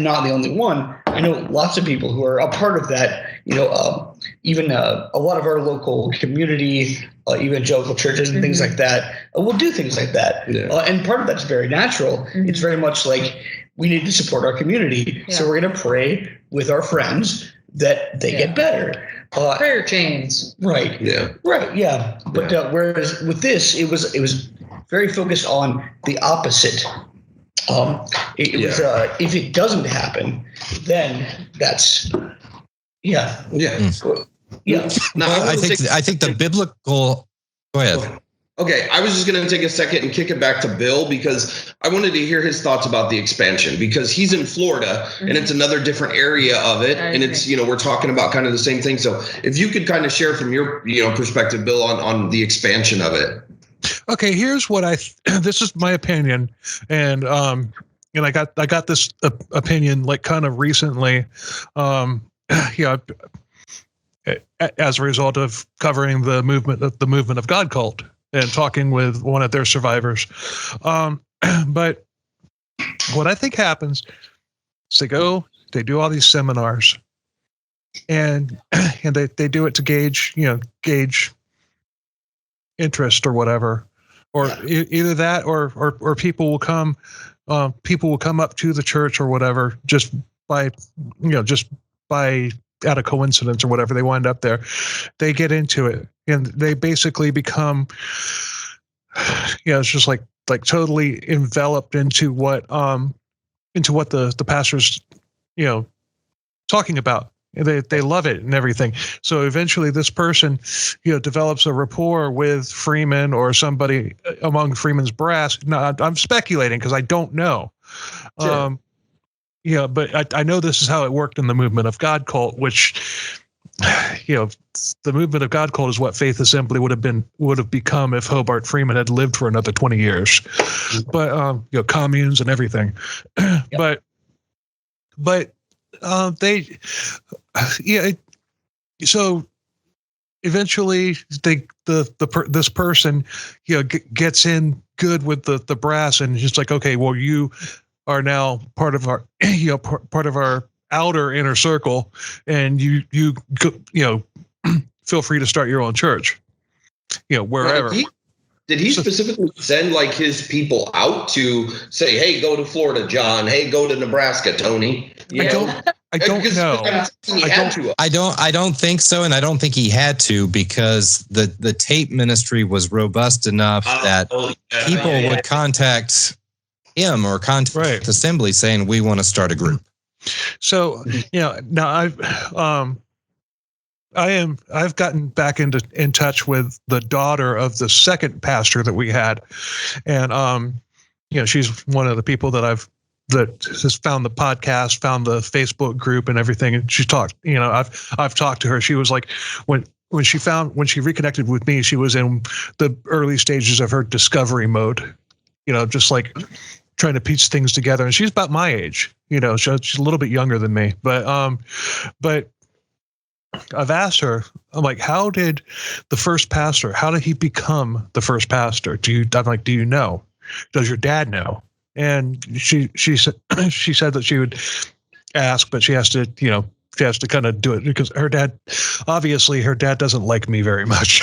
not the only one. I know lots of people who are a part of that, even a lot of our local community, evangelical churches and things like that will do things like that. Yeah. And part of that's very natural. Mm-hmm. It's very much like we need to support our community. Yeah. So we're going to pray with our friends that they get better. Prayer chains. Right. Yeah. Right. Yeah. But whereas with this, it was very focused on the opposite. It was if it doesn't happen, then that's yeah. No, I think the biblical. Go ahead. Okay, I was just going to take a second and kick it back to Bill because I wanted to hear his thoughts about the expansion because he's in Florida and it's another different area of it. And it's, we're talking about kind of the same thing. So if you could kind of share from your, perspective, Bill, on the expansion of it. Okay, here's what this is my opinion. And I got this opinion like kind of recently, as a result of covering the movement of God cult and talking with one of their survivors. But what I think happens is they do all these seminars and they do it to gauge interest or whatever, or either that or people will come up to the church or whatever just by out of coincidence or whatever. They wind up there, they get into it and they basically become it's just like totally enveloped into what the pastor's talking about. They love it and everything. So eventually this person, develops a rapport with Freeman or somebody among Freeman's brass. Now, I'm speculating because I don't know. Sure. But I know this is how it worked in the Movement of God cult, which, the Movement of God cult is what Faith Assembly would have become if Hobart Freeman had lived for another 20 years. But, communes and everything. Yep. But so eventually this person gets in good with the brass and just like, okay, well, you are now part of our part of our outer inner circle, and you feel free to start your own church, wherever. Did he specifically send like his people out to say, "Hey, go to Florida, John. Hey, go to Nebraska, Tony"? I don't know. I don't think so, and I don't think he had to, because the tape ministry was robust enough that people would contact him or contact Assembly saying, "We want to start a group." So now I've gotten back in touch with the daughter of the second pastor that we had, and she's one of the people that has found the podcast, found the Facebook group, and everything. And she talked. I've talked to her. She was like, when she reconnected with me, she was in the early stages of her discovery mode. Just like trying to piece things together. And she's about my age. She's a little bit younger than me, but I've asked her, I'm like, how did he become the first pastor? Do you know? Does your dad know? And she said that she would ask, but she has to kind of do it because her dad doesn't like me very much.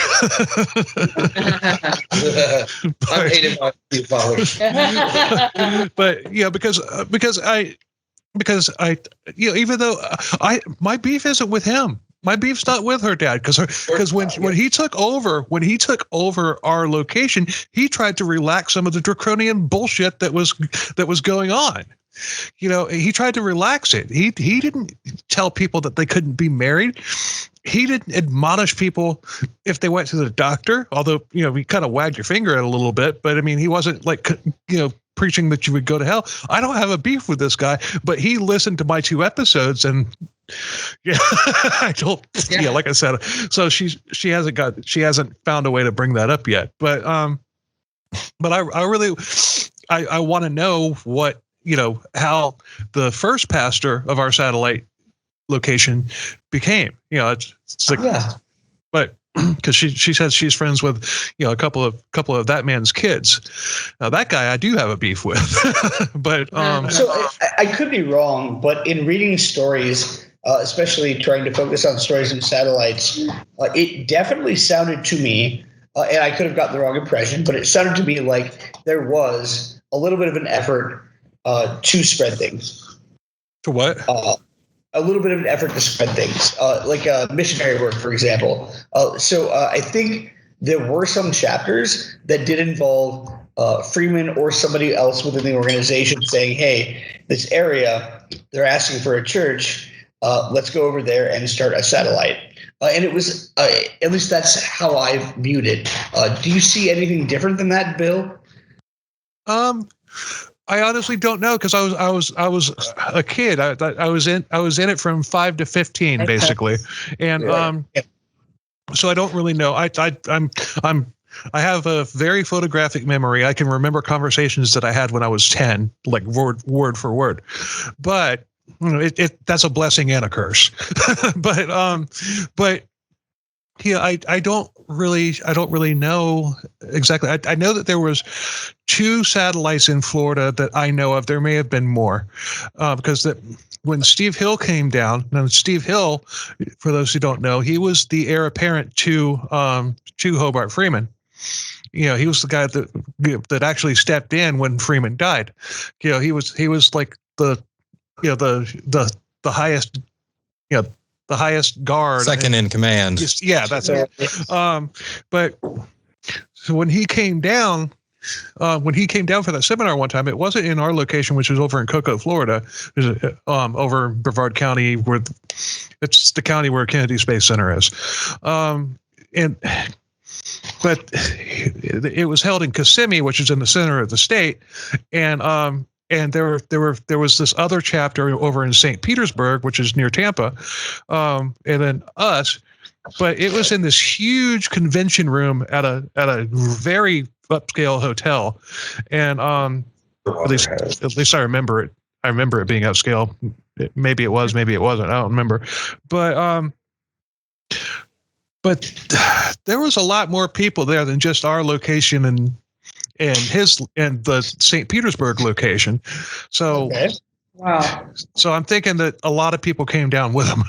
I'm hated by you, Father. But because I even though my beef isn't with him. My beef's not with her dad, because when he took over our location, he tried to relax some of the draconian bullshit that was going on. He tried to relax it. He didn't tell people that they couldn't be married. He didn't admonish people if they went to the doctor, although, he kind of wagged your finger at a little bit, but I mean, he wasn't like, preaching that you would go to hell. I don't have a beef with this guy, but he listened to my 2 episodes and like I said, so she hasn't found a way to bring that up yet. But I really want to know what, how the first pastor of our satellite location became, it's like, but because she says she's friends with, a couple of that man's kids. Now that guy I do have a beef with, but so I could be wrong, but in reading stories, especially trying to focus on stories and satellites, it definitely sounded to me, and I could have gotten the wrong impression, but it sounded to me like there was a little bit of an effort to spread things. To what? A little bit of an effort to spread things, like missionary work, for example. So I think there were some chapters that did involve Freeman or somebody else within the organization saying, "Hey, this area, they're asking for a church. Let's go over there and start a satellite." And it was, at least that's how I viewed it. Do you see anything different than that, Bill? I honestly don't know, because I was a kid. I was in it from 5 to 15 basically, and so I don't really know. I have a very photographic memory. I can remember conversations that I had when I was 10, like word for word, but that's a blessing and a curse. but I don't really know exactly. I know that there was 2 satellites in Florida that I know of. There may have been more, because when Steve Hill came down. Now, Steve Hill, for those who don't know, he was the heir apparent to Hobart Freeman. He was the guy that actually stepped in when Freeman died. He was like the highest. The highest guard, second in command. That's it. But so when he came down for that seminar one time, it wasn't in our location, which was over in Cocoa, Florida, over in Brevard County, where it's the county where Kennedy Space Center is. But it was held in Kissimmee, which is in the center of the state, and there was this other chapter over in St. Petersburg, which is near Tampa, and then us. But it was in this huge convention room at a very upscale hotel, and at least I remember it. I remember it being upscale. Maybe it was, maybe it wasn't. I don't remember. But there was a lot more people there than just our location and the St. Petersburg location. So, okay. Wow. So I'm thinking that a lot of people came down with them.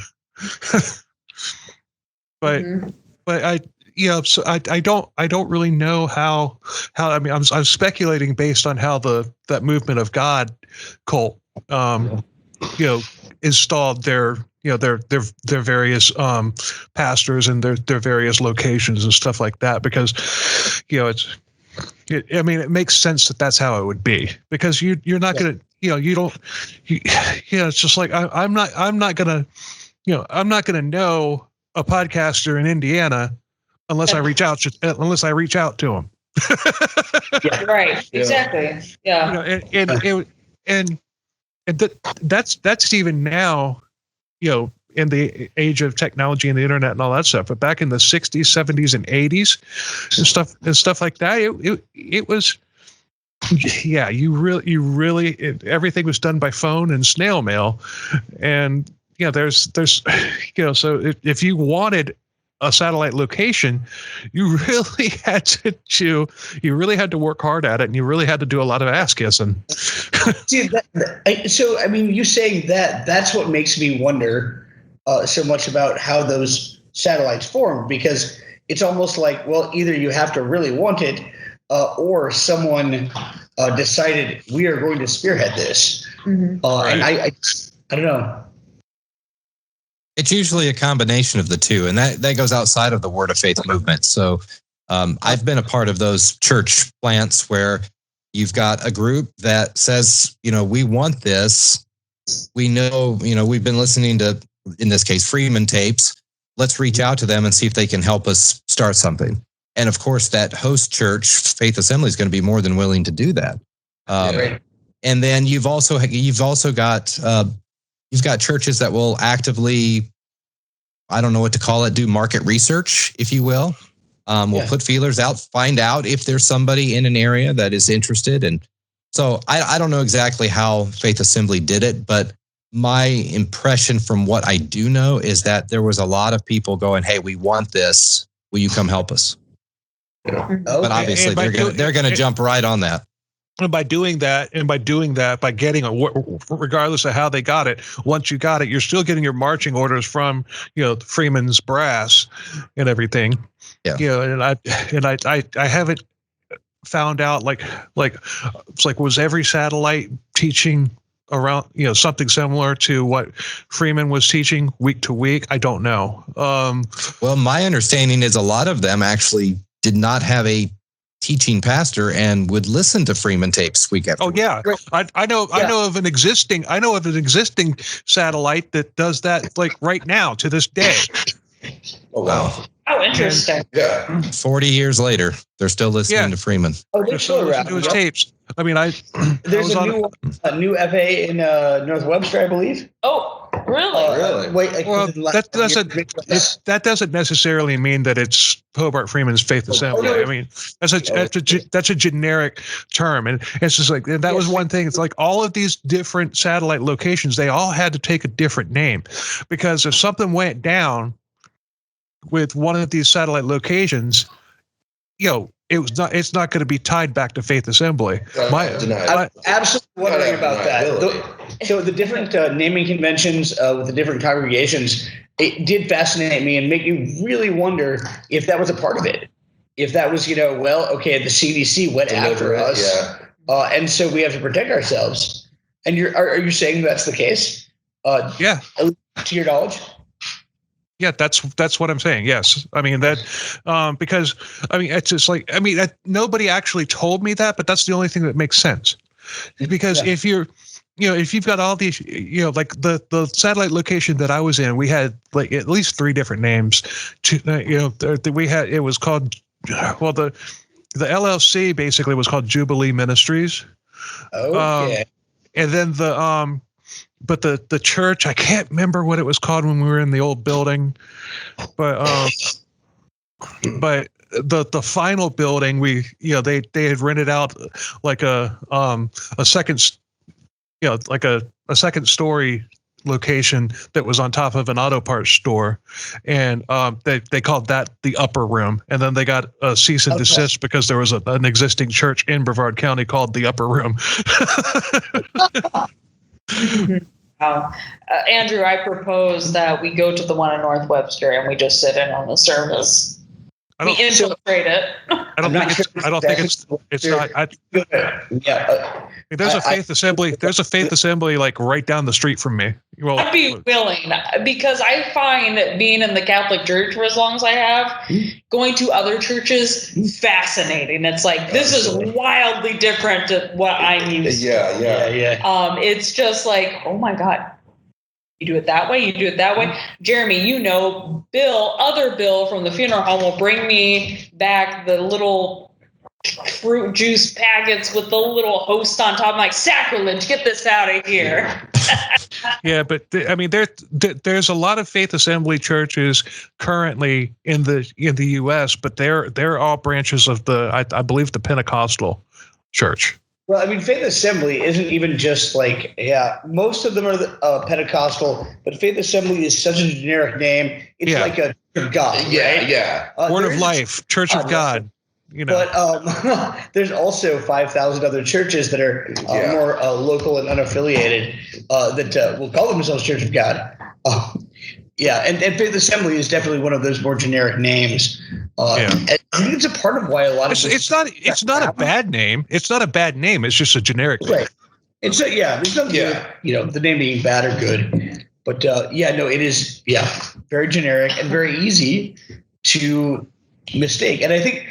But So I don't really know how I mean, I'm speculating based on how that Movement of God cult, installed their various pastors and their various locations and stuff like that, because it makes sense that that's how it would be, because you're not going to it's just like I'm not going to know a podcaster in Indiana unless I reach out to him. Right. Exactly. Yeah. And that's even now, in the age of technology and the internet and all that stuff. But back in the 60s, 70s, and 80s and stuff like that, it was, you really everything was done by phone and snail mail. And there's so if you wanted a satellite location, you really had to work hard at it, and you really had to do a lot of ass kissing. See, you saying that's what makes me wonder so much about how those satellites formed, because it's almost like, well, either you have to really want it, or someone decided we are going to spearhead this. Mm-hmm. And I don't know. It's usually a combination of the two, and that goes outside of the Word of Faith movement. So I've been a part of those church plants where you've got a group that says, we want this. We know, we've been listening to, in this case, Freeman tapes. Let's reach out to them and see if they can help us start something. And of course, that host church, Faith Assembly, is going to be more than willing to do that. And then you've also got you've got churches that will actively, I don't know what to call it, do market research, if you will. We'll put feelers out, find out if there's somebody in an area that is interested. And so I don't know exactly how Faith Assembly did it, but my impression from what I do know is that there was a lot of people going, hey, we want this. Will you come help us? But obviously they're going to jump right on that. And by doing that, by getting regardless of how they got it, once you got it, you're still getting your marching orders from, the Freeman's brass and everything. Yeah. And I haven't found out like it's like, was every satellite teaching around, something similar to what Freeman was teaching week to week? I don't know. Well, my understanding is a lot of them actually did not have a teaching pastor and would listen to Freeman tapes week after week. I know of an existing satellite that does that, like right now to this day. Oh wow. Oh, interesting. And, 40 years later, they're still listening to Freeman. Oh, they're still listening to his tapes. I mean, there's a new FA in North Webster, I believe. Oh, really? Really? Wait, well, that doesn't necessarily mean that it's Hobart Freeman's Faith Assembly. I mean, that's a generic term, and it's just like, and that was one thing. It's like all of these different satellite locations, they all had to take a different name, because if something went down with one of these satellite locations, it's not going to be tied back to Faith Assembly. I'm absolutely wondering about that. So the different naming conventions with the different congregations, it did fascinate me and make me really wonder if that was a part of it. If that was, the CDC went after us, and so we have to protect ourselves. And are you saying that's the case? Yeah. To your knowledge? Yeah, that's what I'm saying. Yes. I mean that, because I mean, it's just like, I mean, nobody actually told me that, but that's the only thing that makes sense. Because if you're, if you've got all these, like the satellite location that I was in, we had like at least 3 different names. We had, it was called, well, the LLC basically was called Jubilee Ministries. Okay. And then but the church, I can't remember what it was called when we were in the old building, but the final building, they had rented out like a second, like a second story location that was on top of an auto parts store, and they called that the upper room, and then they got a cease and desist because there was an existing church in Brevard County called the upper room. Andrew, I propose that we go to the one in North Webster and we just sit in on the service. We infiltrate it. I don't think it's not. There's a faith assembly. There's a faith assembly like right down the street from me. Well, I'd be willing, because I find that being in the Catholic Church for as long as I have, going to other churches, fascinating. It's like, this is wildly different to what I'm used to. Yeah. It's just like, oh my God. You do it that way. You do it that way. Jeremy, other Bill from the funeral home will bring me back the little fruit juice packets with the little host on top. I'm like, sacrilege, get this out of here. Yeah, but there's a lot of faith assembly churches currently in the U.S., but they're all branches of I believe the Pentecostal church. Well, Faith Assembly isn't even just like, most of them are Pentecostal, but Faith Assembly is such a generic name. It's like a God. Yeah. Word of Life, Church of God. But there's also 5,000 other churches that are more local and unaffiliated that will call themselves Church of God. And Faith Assembly is definitely one of those more generic names. And I think it's a part of why a lot of it's not a bad name. It's not a bad name. It's just a generic name. Right. And so there's nothing the name being bad or good. But it is very generic and very easy to mistake. And I think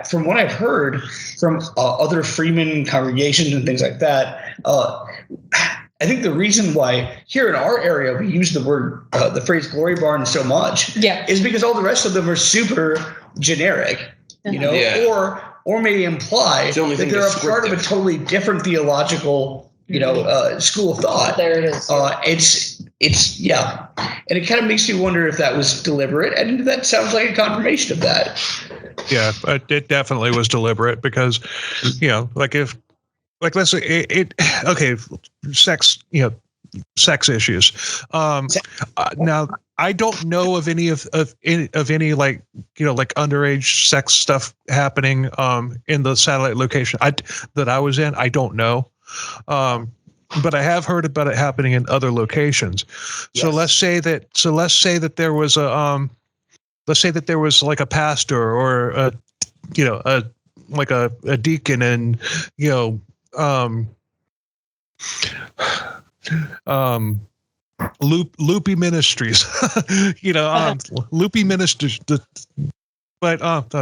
from what I've heard from other Freeman congregations and things like that, I think the reason why here in our area we use the phrase glory barn so much is because all the rest of them are super generic, or maybe imply that they're a part of a totally different theological, school of thought. There it is. It's and it kind of makes you wonder if that was deliberate, and that sounds like a confirmation of that. Yeah, it definitely was deliberate because, let's say sex, sex issues. Now I don't know of any of any like underage sex stuff happening in the satellite location that I was in. I don't know. But I have heard about it happening in other locations. Yes. So let's say that there was like a pastor or a deacon and Loopy Ministries, Loopy Ministries. But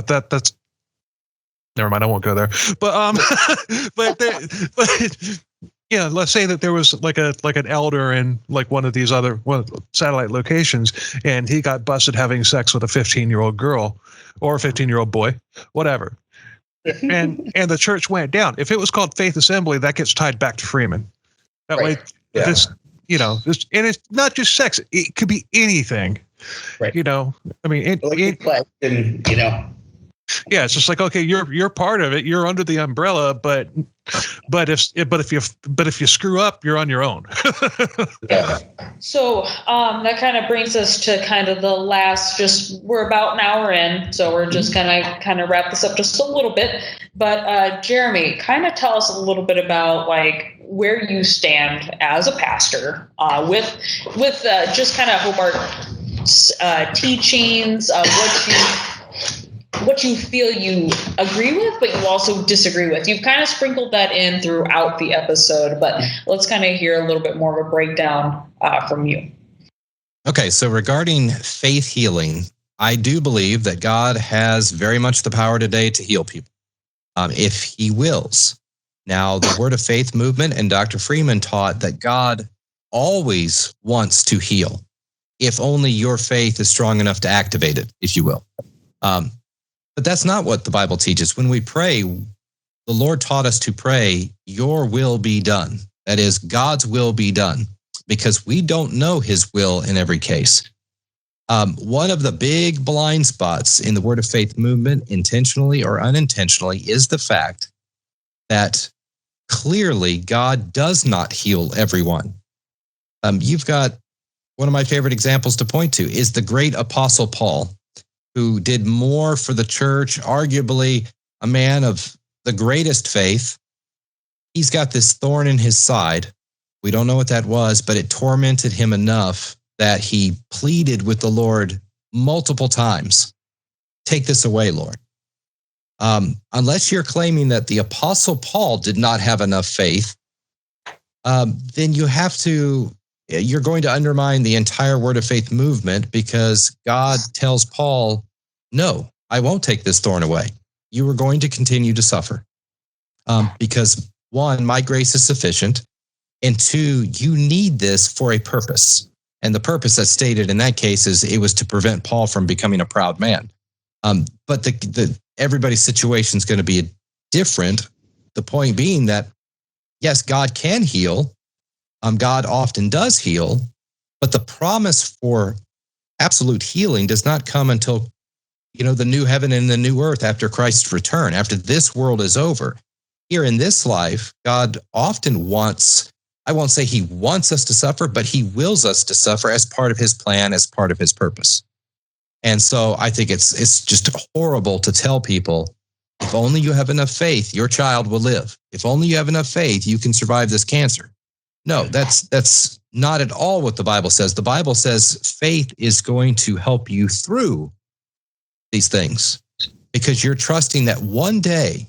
that's never mind. I won't go there. But let's say that there was like an elder in like one of these other satellite locations, and he got busted having sex with a 15-year-old girl or a 15-year-old boy, whatever. And the church went down. If it was called Faith Assembly, that gets tied back to Freeman. That way, and it's not just sex; it could be anything. Right. It's just like, okay, you're part of it. You're under the umbrella, but if you screw up, you're on your own. So that kind of brings us to kind of the last. We're about an hour in, so we're just kind of wrap this up just a little bit. But Jeremy, kind of tell us a little bit about like where you stand as a pastor with just kind of Hobart teachings, what you feel you agree with, but you also disagree with. You've kind of sprinkled that in throughout the episode, but let's kind of hear a little bit more of a breakdown from you. Okay, so regarding faith healing, I do believe that God has very much the power today to heal people, if he wills. Now, the Word of Faith movement and Dr. Freeman taught that God always wants to heal, if only your faith is strong enough to activate it, if you will. But that's not what the Bible teaches. When we pray, the Lord taught us to pray, your will be done. That is, God's will be done, because we don't know his will in every case. One of the big blind spots in the Word of Faith movement, intentionally or unintentionally, is the fact that clearly God does not heal everyone. You've got one of my favorite examples to point to is the great Apostle Paul, who did more for the church, arguably a man of the greatest faith. He's got this thorn in his side. We don't know what that was, but it tormented him enough that he pleaded with the Lord multiple times take this away, Lord. Unless you're claiming that the Apostle Paul did not have enough faith, then you're going to undermine the entire Word of Faith movement, because God tells Paul, no, I won't take this thorn away. You are going to continue to suffer. Because one, my grace is sufficient. And two, you need this for a purpose. And the purpose that's stated in that case is it was to prevent Paul from becoming a proud man. But everybody's situation is going to be different. The point being that, yes, God can heal. God often does heal, but the promise for absolute healing does not come until, the new heaven and the new earth after Christ's return, after this world is over. Here in this life, God often wants, I won't say he wants us to suffer, but he wills us to suffer as part of his plan, as part of his purpose. And so I think it's just horrible to tell people, if only you have enough faith, your child will live. If only you have enough faith, you can survive this cancer. No, that's not at all what the Bible says. The Bible says faith is going to help you through these things, because you're trusting that one day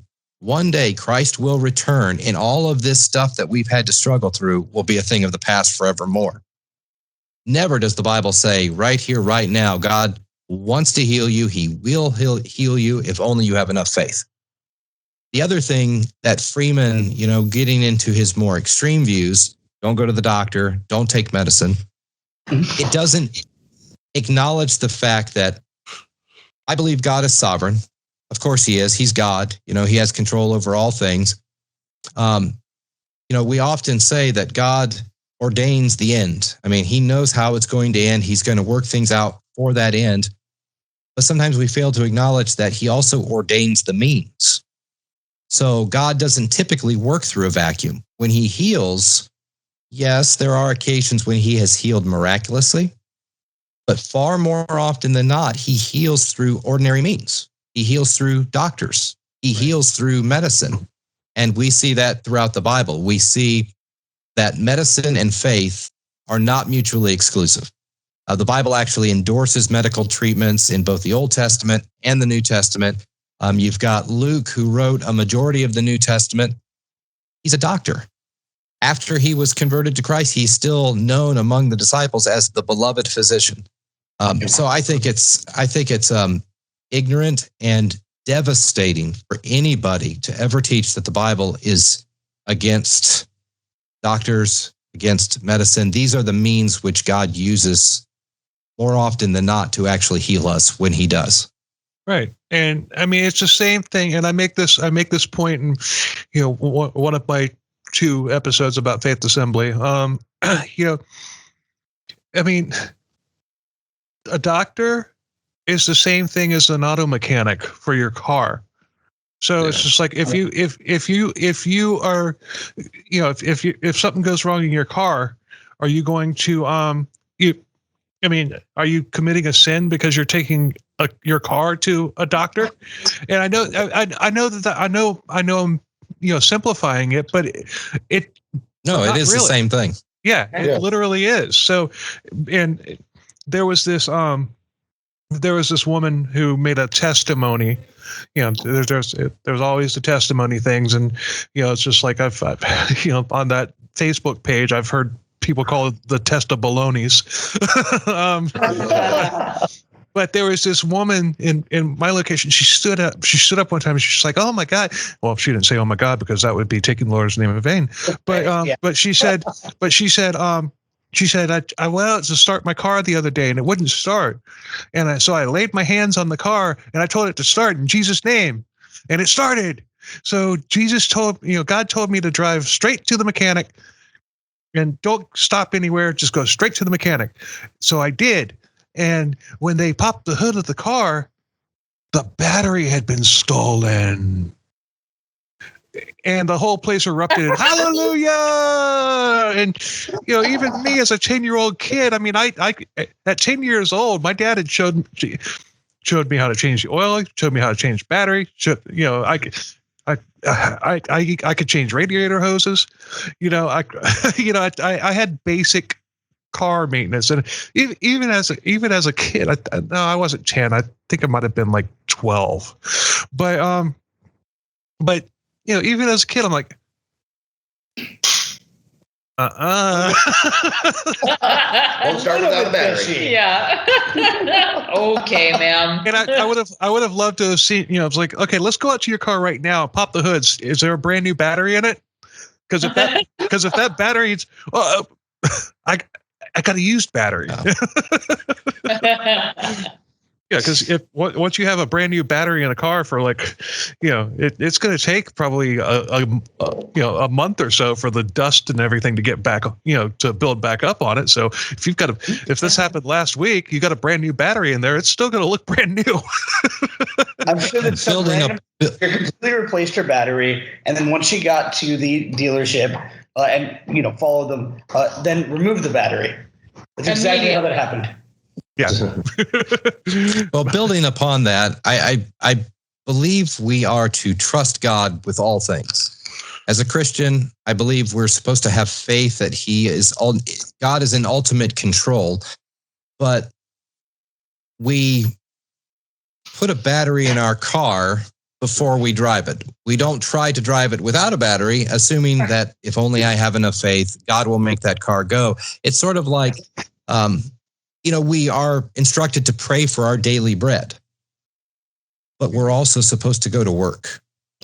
Christ will return, and all of this stuff that we've had to struggle through will be a thing of the past forevermore. Never does the Bible say right here, right now, God wants to heal you. He will heal you if only you have enough faith. The other thing that Freeman, getting into his more extreme views, don't go to the doctor, don't take medicine. It doesn't acknowledge the fact that I believe God is sovereign. Of course he is. He's God. He has control over all things. We often say that God ordains the end. I mean, he knows how it's going to end. He's going to work things out for that end. But sometimes we fail to acknowledge that he also ordains the means. So God doesn't typically work through a vacuum. When he heals, yes, there are occasions when he has healed miraculously, but far more often than not, he heals through ordinary means. He heals through doctors. He heals through medicine. And we see that throughout the Bible. We see that medicine and faith are not mutually exclusive. The Bible actually endorses medical treatments in both the Old Testament and the New Testament. You've got Luke, who wrote a majority of the New Testament. He's a doctor. After he was converted to Christ, he's still known among the disciples as the beloved physician. So I think it's ignorant and devastating for anybody to ever teach that the Bible is against doctors, against medicine. These are the means which God uses more often than not to actually heal us when he does. Right. And I mean, it's the same thing. And I make this point in, one of my 2 episodes about Faith Assembly. I mean, a doctor is the same thing as an auto mechanic for your car. So it's just like if something goes wrong in your car, are you going to are you committing a sin because you're taking your car to a doctor? And I know I'm simplifying it, but it is really the same thing. Yeah, it literally is. So, and there was this woman who made a testimony. There's always the testimony things, and it's just like I've on that Facebook page I've heard people call it the test of balonies. But there was this woman in my location. She stood up one time and she's like, "Oh my God!" Well, she didn't say "Oh my God" because that would be taking the Lord's name in vain. But she said, I went out to start my car the other day and it wouldn't start, and so I laid my hands on the car and I told it to start in Jesus' name, and it started. So God told me to drive straight to the mechanic and don't stop anywhere, just go straight to the mechanic. So I did. And when they popped the hood of the car, the battery had been stolen. And the whole place erupted. Hallelujah! And, even me as a 10-year-old kid, I mean, I at 10 years old, my dad had showed me how to change the oil, showed me how to change battery. I could change radiator hoses. I had basic car maintenance. And even as a kid, I wasn't 10. I think I might have been like 12. But even as a kid, I'm like, Don't start without a battery. Yeah. Okay, ma'am. And I would have loved to have seen, it's like, okay, let's go out to your car right now, pop the hoods. Is there a brand new battery in it? Because if that battery's, I got a used battery. Yeah, because once you have a brand new battery in a car for it's going to take probably a month or so for the dust and everything to get back, to build back up on it. So if this happened last week, you got a brand new battery in there, it's still going to look brand new. I'm sure that some random completely replaced her battery, and then once she got to the dealership and followed them, then removed the battery. That's exactly how that happened. Yeah. Well, building upon that, I believe we are to trust God with all things. As a Christian, I believe we're supposed to have faith that God is in ultimate control, but we put a battery in our car before we drive it. We don't try to drive it without a battery, assuming that if only I have enough faith, God will make that car go. It's sort of like, we are instructed to pray for our daily bread, but we're also supposed to go to work.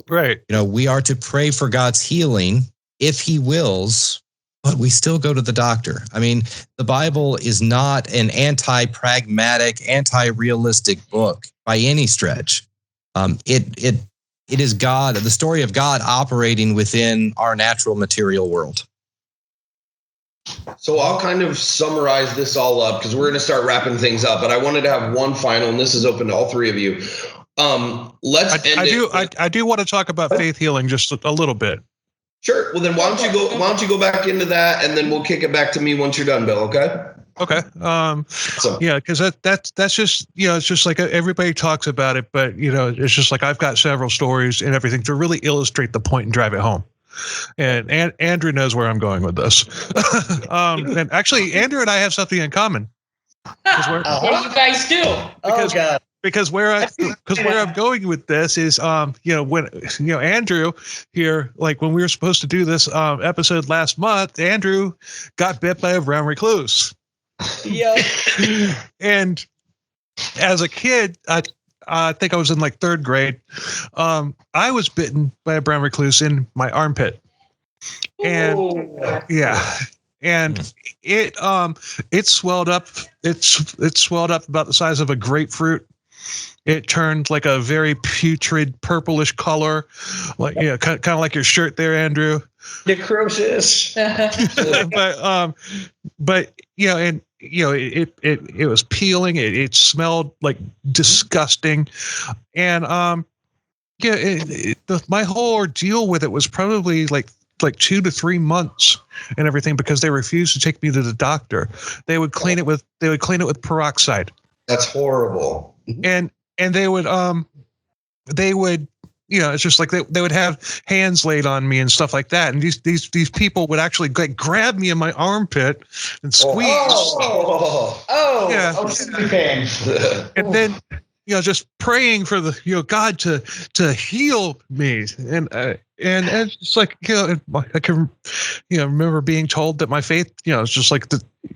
Right. We are to pray for God's healing if he wills, but we still go to the doctor. I mean, the Bible is not an anti-pragmatic, anti-realistic book by any stretch. It is God, the story of God operating within our natural material world. So I'll kind of summarize this all up because we're going to start wrapping things up. But I wanted to have one final, and this is open to all three of you. I do want to talk about faith healing just a little bit. Sure. Well, then why don't you go back into that, and then we'll kick it back to me once you're done, Bill. Okay. Okay. Yeah, because that's just it's just like everybody talks about it, but it's just like I've got several stories and everything to really illustrate the point and drive it home. And Andrew knows where I'm going with this. And actually, Andrew and I have something in common. What do you guys do? Because where I'm going with this is, when Andrew here, like when we were supposed to do this episode last month, Andrew got bit by a brown recluse. Yeah. And as a kid, I think I was in like third grade. I was bitten by a brown recluse in my armpit, and and it swelled up. It swelled up about the size of a grapefruit. It turned like a very putrid purplish color, like kind of like your shirt there, Andrew. Necrosis. but it was peeling. It smelled like disgusting, and my whole ordeal with it was probably like 2 to 3 months and everything because they refused to take me to the doctor. They would clean it with peroxide. That's horrible. And they would it's just like they would have hands laid on me and stuff like that. And these people would actually like grab me in my armpit and squeeze. And then, just praying for the, God to heal me. And it's like, I can, remember being told that my faith, it's just like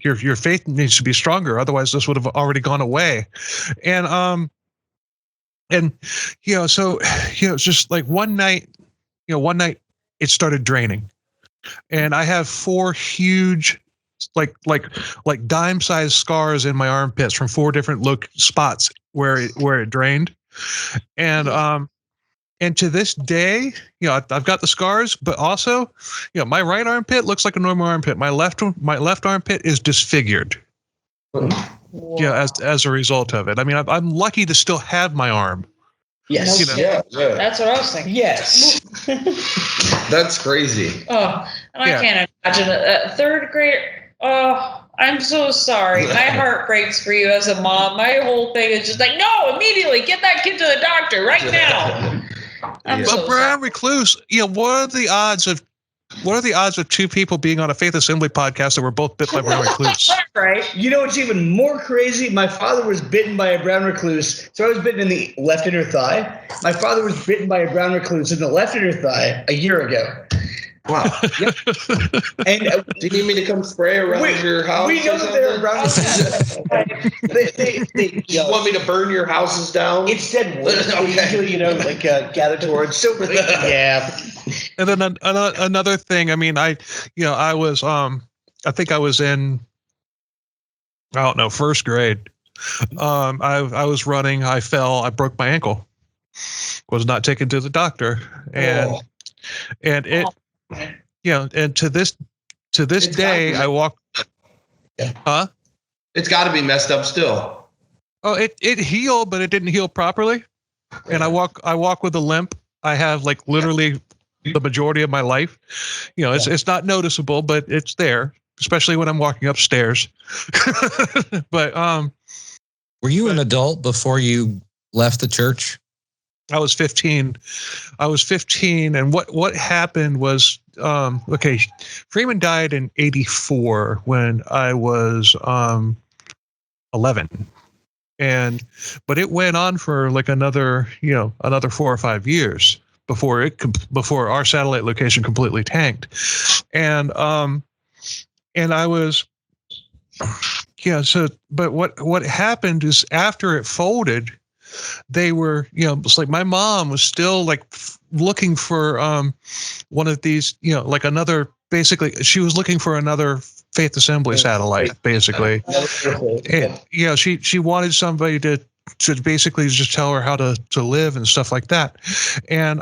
your faith needs to be stronger. Otherwise this would have already gone away. And so, it's just like one night it started draining, and I have 4 huge, like dime-sized scars in my armpits from 4 different spots where it drained. And to this day, I've got the scars, but also, my right armpit looks like a normal armpit. My left armpit is disfigured. As a result of it. I mean, I'm lucky to still have my arm. Yes. Yeah. That's what I was thinking. Yes. That's crazy. Oh, and I can't imagine it. 3rd grade. Oh, I'm so sorry. My heart breaks for you as a mom. My whole thing is just like, no, immediately get that kid to the doctor right now. But brown recluse, what are the odds of are the odds of two people being on a Faith Assembly podcast that were both bit by brown recluse? Right. You know what's even more crazy? My father was bitten by a brown recluse. So I was bitten in the left inner thigh. My father was bitten by a brown recluse in the left inner thigh a year ago. Wow. Yep. And do you need me to come spray around your house? We know that they're around. They you want me to burn your houses down? It's dead wood. Okay. Usually, gather towards. So, yeah. And then another thing. I mean, I was, I think I was in, I don't know, first grade. I was running. I fell. I broke my ankle. Was not taken to the doctor, and it. And to this day, I walk. Yeah. Huh? It's got to be messed up still. Oh, it healed, but it didn't heal properly. And I walk with a limp. I have like literally the majority of my life. It's not noticeable, but it's there, especially when I'm walking upstairs. But were you an adult before you left the church? I was 15. And what happened was, Freeman died in 1984 when I was 11. But it went on for like another 4 or 5 years before our satellite location completely tanked. And I was, but what happened is after it folded, they were, it's like my mom was still like looking for one of these, like another, basically she was looking for another Faith Assembly satellite, basically. And, she wanted somebody to basically just tell her how to live and stuff like that. And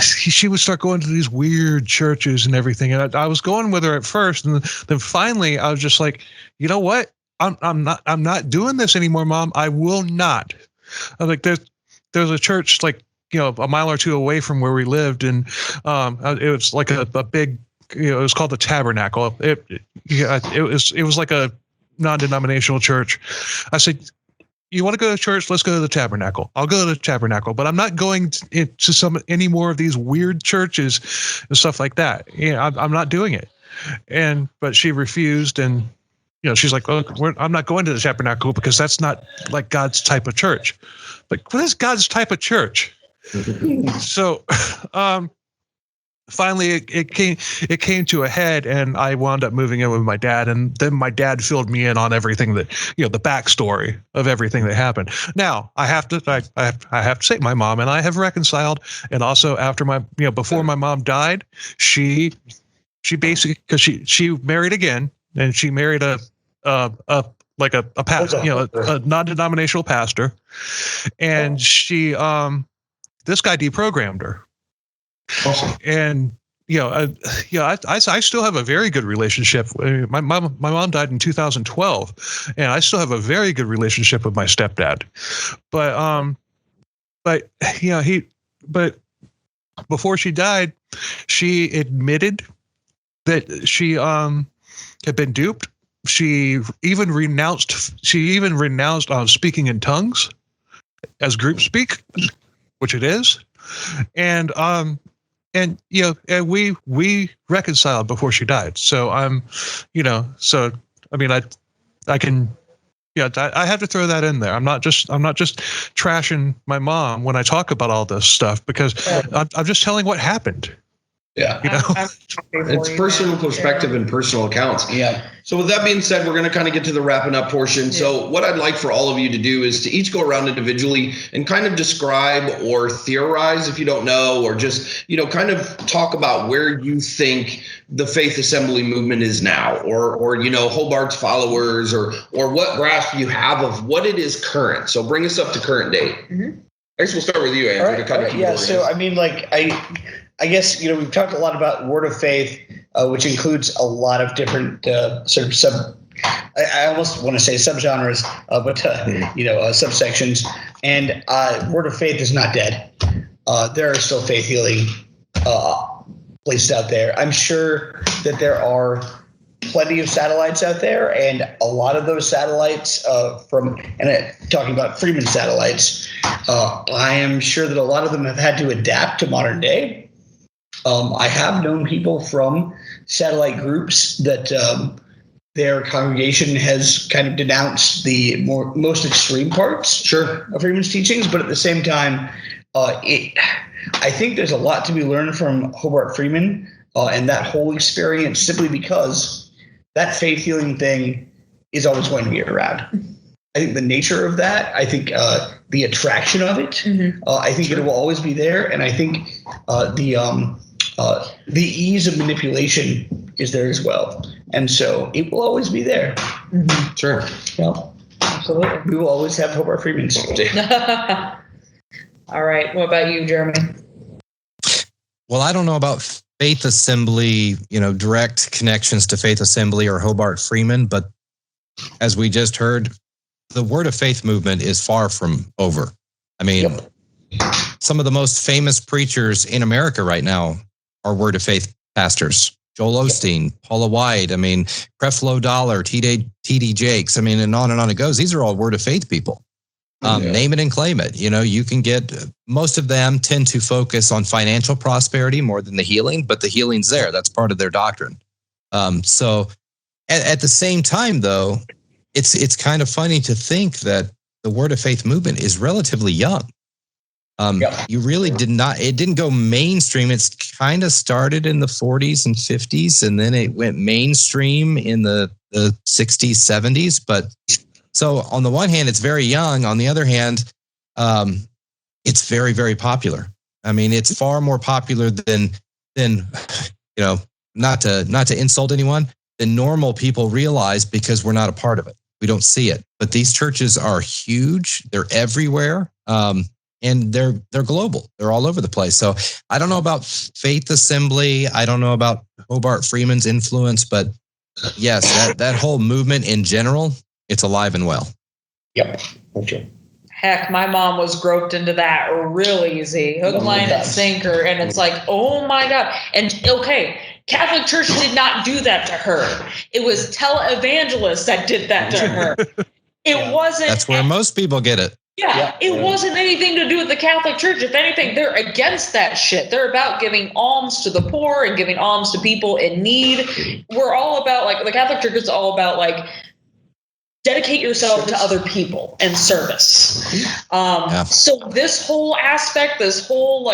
she would start going to these weird churches and everything. And I was going with her at first, and then finally I was just like, you know what? I'm not doing this anymore, Mom. I will not. I was like, there's a church like, a mile or two away from where we lived. And it was like a big, it was called the Tabernacle. It was like a non-denominational church. I said, you want to go to church? Let's go to the Tabernacle. I'll go to the Tabernacle, but I'm not going to any more of these weird churches and stuff like that. I'm not doing it. But she refused, and she's like, I'm not going to the Tabernacle because that's not like God's type of church. Like, what is God's type of church? So, finally it came to a head, and I wound up moving in with my dad, and then my dad filled me in on everything that, the backstory of everything that happened. Now I have to say, my mom and I have reconciled, and also after before my mom died, she basically, because she married again, and she married a pastor, a non-denominational pastor, and she this guy deprogrammed her. Awesome. And I still have a very good relationship. My mom died in 2012, and I still have a very good relationship with my stepdad. But before she died, she admitted that she had been duped. She even renounced speaking in tongues as group speak, which it is. And we reconciled before she died. So I can, I have to throw that in there. I'm not just trashing my mom when I talk about all this stuff, because I'm just telling what happened. Yeah. It's personal perspective and personal accounts. Yeah. So with that being said, we're going to kind of get to the wrapping up portion. So what I'd like for all of you to do is to each go around individually and kind of describe or theorize, if you don't know, or just, kind of talk about where you think the Faith Assembly movement is now, or Hobart's followers, or what grasp you have of what it is current. So bring us up to current date. Mm-hmm. I guess we'll start with you, Andrew, to kind of keep it so I guess, we've talked a lot about Word of Faith, which includes a lot of different I almost want to say subgenres, but subsections. And Word of Faith is not dead. There are still faith healing places out there. I'm sure that there are plenty of satellites out there, and a lot of those satellites talking about Freeman satellites, I am sure that a lot of them have had to adapt to modern day. I have known people from satellite groups that their congregation has kind of denounced the most extreme parts of Freeman's teachings, but at the same time, I think there's a lot to be learned from Hobart Freeman and that whole experience, simply because that faith healing thing is always going to be around. I think the nature of that, I think the attraction of it, I think it will always be there, and I think the ease of manipulation is there as well, and so it will always be there. Sure. Yeah, absolutely. We will always have Hobart Freemans. All right. What about you, Jeremy? Well, I don't know about Faith Assembly, direct connections to Faith Assembly or Hobart Freeman, but as we just heard, the Word of Faith movement is far from over. I mean, some of the most famous preachers in America right now are Word of Faith pastors. Joel Osteen, Paula White, Creflo Dollar, T.D. Jakes, and on it goes. These are all Word of Faith people. Name it and claim it. You can get, most of them tend to focus on financial prosperity more than the healing, but the healing's there. That's part of their doctrine. So at the same time, though, it's kind of funny to think that the Word of Faith movement is relatively young. You really it didn't go mainstream. It's kind of started in the 40s and 50s, and then it went mainstream in the 60s, 70s. But so on the one hand, it's very young. On the other hand, it's very, very popular. It's far more popular than not to insult anyone, than normal people realize, because we're not a part of it. We don't see it. But these churches are huge. They're everywhere. And they're global. They're all over the place. So I don't know about Faith Assembly. I don't know about Hobart Freeman's influence, but yes, that whole movement in general, it's alive and well. Yep. Okay. Heck, my mom was groped into that real easy. Hook, line, and sinker. And it's like, oh my God. And okay, Catholic Church did not do that to her. It was televangelists that did that to her. It wasn't. That's where most people get it. Yeah, it wasn't anything to do with the Catholic Church. If anything, they're against that shit. They're about giving alms to the poor and giving alms to people in need. We're all about, the Catholic Church is all about, dedicate yourself to other people and service. So this whole aspect, this whole,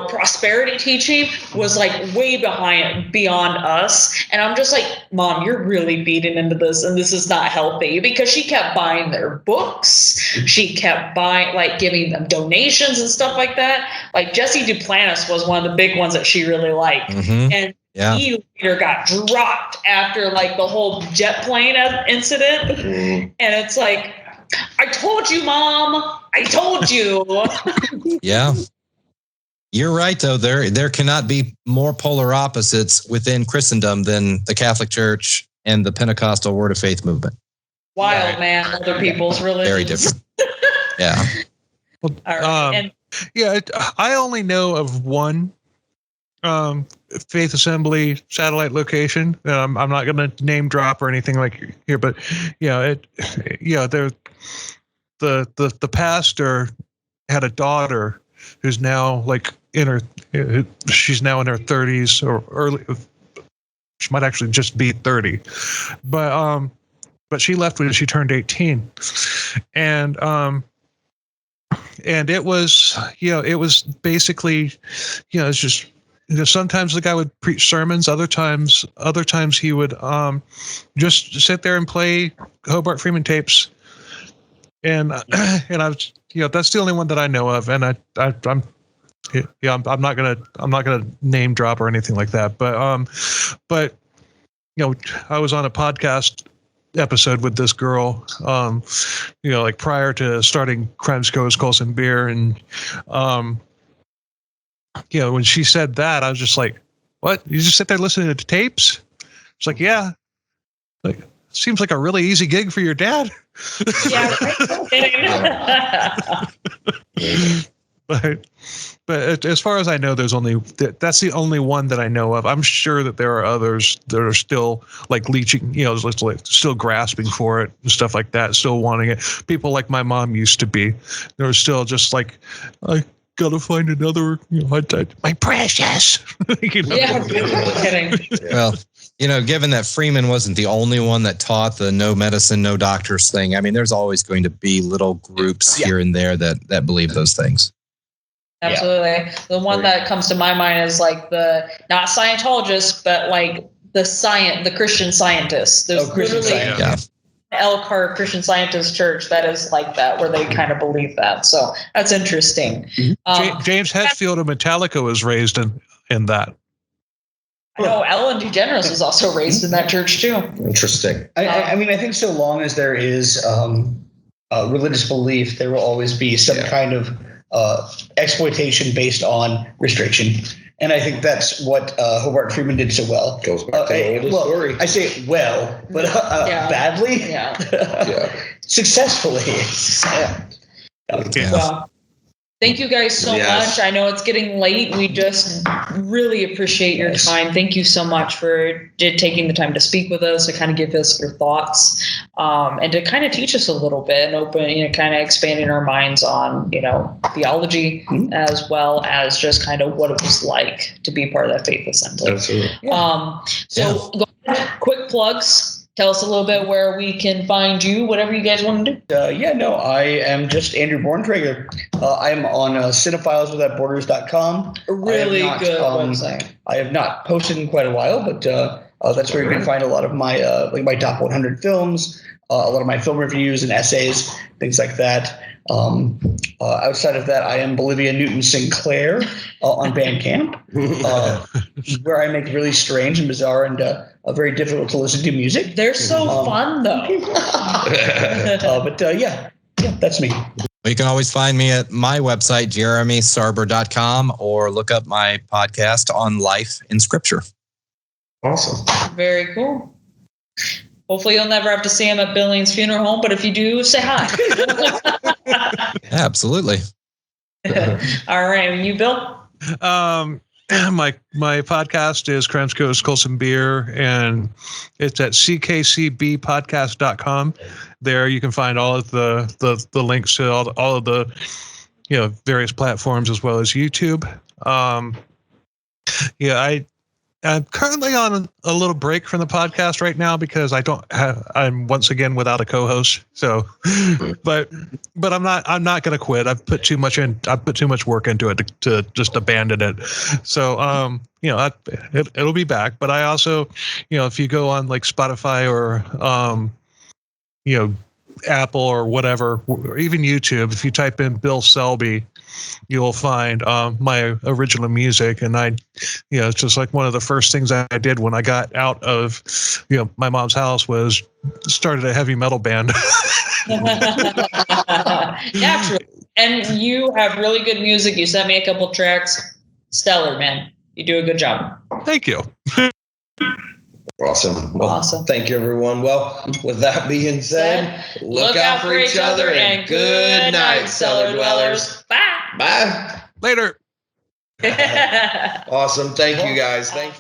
prosperity teaching was way beyond us. And I'm just like, Mom, you're really beating into this, and this is not healthy, because she kept buying their books. She kept buying, giving them donations and stuff like that. Jesse Duplantis was one of the big ones that she really liked. And he later got dropped after the whole jet plane incident. And it's like, I told you, Mom, I told you. Yeah. You're right, though. There cannot be more polar opposites within Christendom than the Catholic Church and the Pentecostal Word of Faith movement. Wild, man. Other people's religions. Very different. Yeah. Well, all right. I only know of one Faith Assembly satellite location. I'm not going to name drop or anything here, but the pastor had a daughter who's now she's now in her 30s or early. She might actually just be 30, but she left when she turned 18, and it was basically, it's just, sometimes the guy would preach sermons, other times he would just sit there and play Hobart Freeman tapes, and I was, that's the only one that I know of, and I'm not gonna name drop or anything like that, but I was on a podcast episode with this girl, prior to starting Crimes, Skulls, and Beer, and when she said that, I was just like, "What? You just sit there listening to tapes?" She's like, "Yeah." Seems like a really easy gig for your dad. Yeah. But as far as I know, that's the only one that I know of. I'm sure that there are others that are still leeching, still grasping for it and stuff like that, still wanting it. People like my mom used to be. There was still just gotta find another, my precious. Yeah, no kidding. Well, given that Freeman wasn't the only one that taught the no medicine, no doctors thing, I mean, there's always going to be little groups here and there that believe those things. Absolutely. The one that comes to my mind is like not Scientologists, but like the Christian Scientists. There's literally Elkhart Christian Scientist Church that is like that, where they kind of believe that. So that's interesting. James Hetfield of Metallica was raised in that. I know Ellen DeGeneres was also raised in that church too. Interesting. I mean, I think so long as there is religious belief, there will always be some kind of exploitation based on restriction. And I think that's what Hobart Freeman did so well. Goes back to the oldest story. I say it well, but badly. Yeah. Successfully. Well, thank you guys so much. I know it's getting late. We just really appreciate your time. Thank you so much for taking the time to speak with us, to kind of give us your thoughts, and to kind of teach us a little bit and open, kind of expanding our minds on, theology, as well as just kind of what it was like to be part of that faith assembly. Absolutely. Go ahead, quick plugs. Tell us a little bit where we can find you, whatever you guys want to do. I am just Andrew Borntrager. I'm on cinephileswithoutborders.com. A really good website. I have not posted in quite a while, but that's where you can find a lot of my my top 100 films, a lot of my film reviews and essays, things like that. Outside of that, I am Bolivia Newton Sinclair on Bandcamp, where I make really strange and bizarre and very difficult to listen to music. They're so fun, though. But that's me. You can always find me at my website, jeremysarber.com, or look up my podcast on life in scripture. Awesome. Very cool. Hopefully you'll never have to see him at Billings Funeral Home, but if you do, say hi. Absolutely. All right. And you, Bill? My podcast is Kremsko's Colson Beer, and it's at ckcbpodcast.com. There you can find all of the links to all of the various platforms, as well as YouTube. I'm currently on a little break from the podcast right now because I'm once again without a co-host. So, but I'm not going to quit. I've put too much work into it to just abandon it. So, it'll be back. But I also, if you go on like Spotify or, Apple or whatever, or even YouTube, if you type in Bill Selby, you'll find my original music. And it's just like one of the first things I did when I got out of, my mom's house was started a heavy metal band. Naturally. And you have really good music. You sent me a couple tracks. Stellar, man. You do a good job. Thank you. Awesome. Well, awesome. Thank you, everyone. Well, with that being said, look out for each other, and good night, cellar dwellers. Bye. Bye. Later. Awesome. Thank you, guys. Thank you.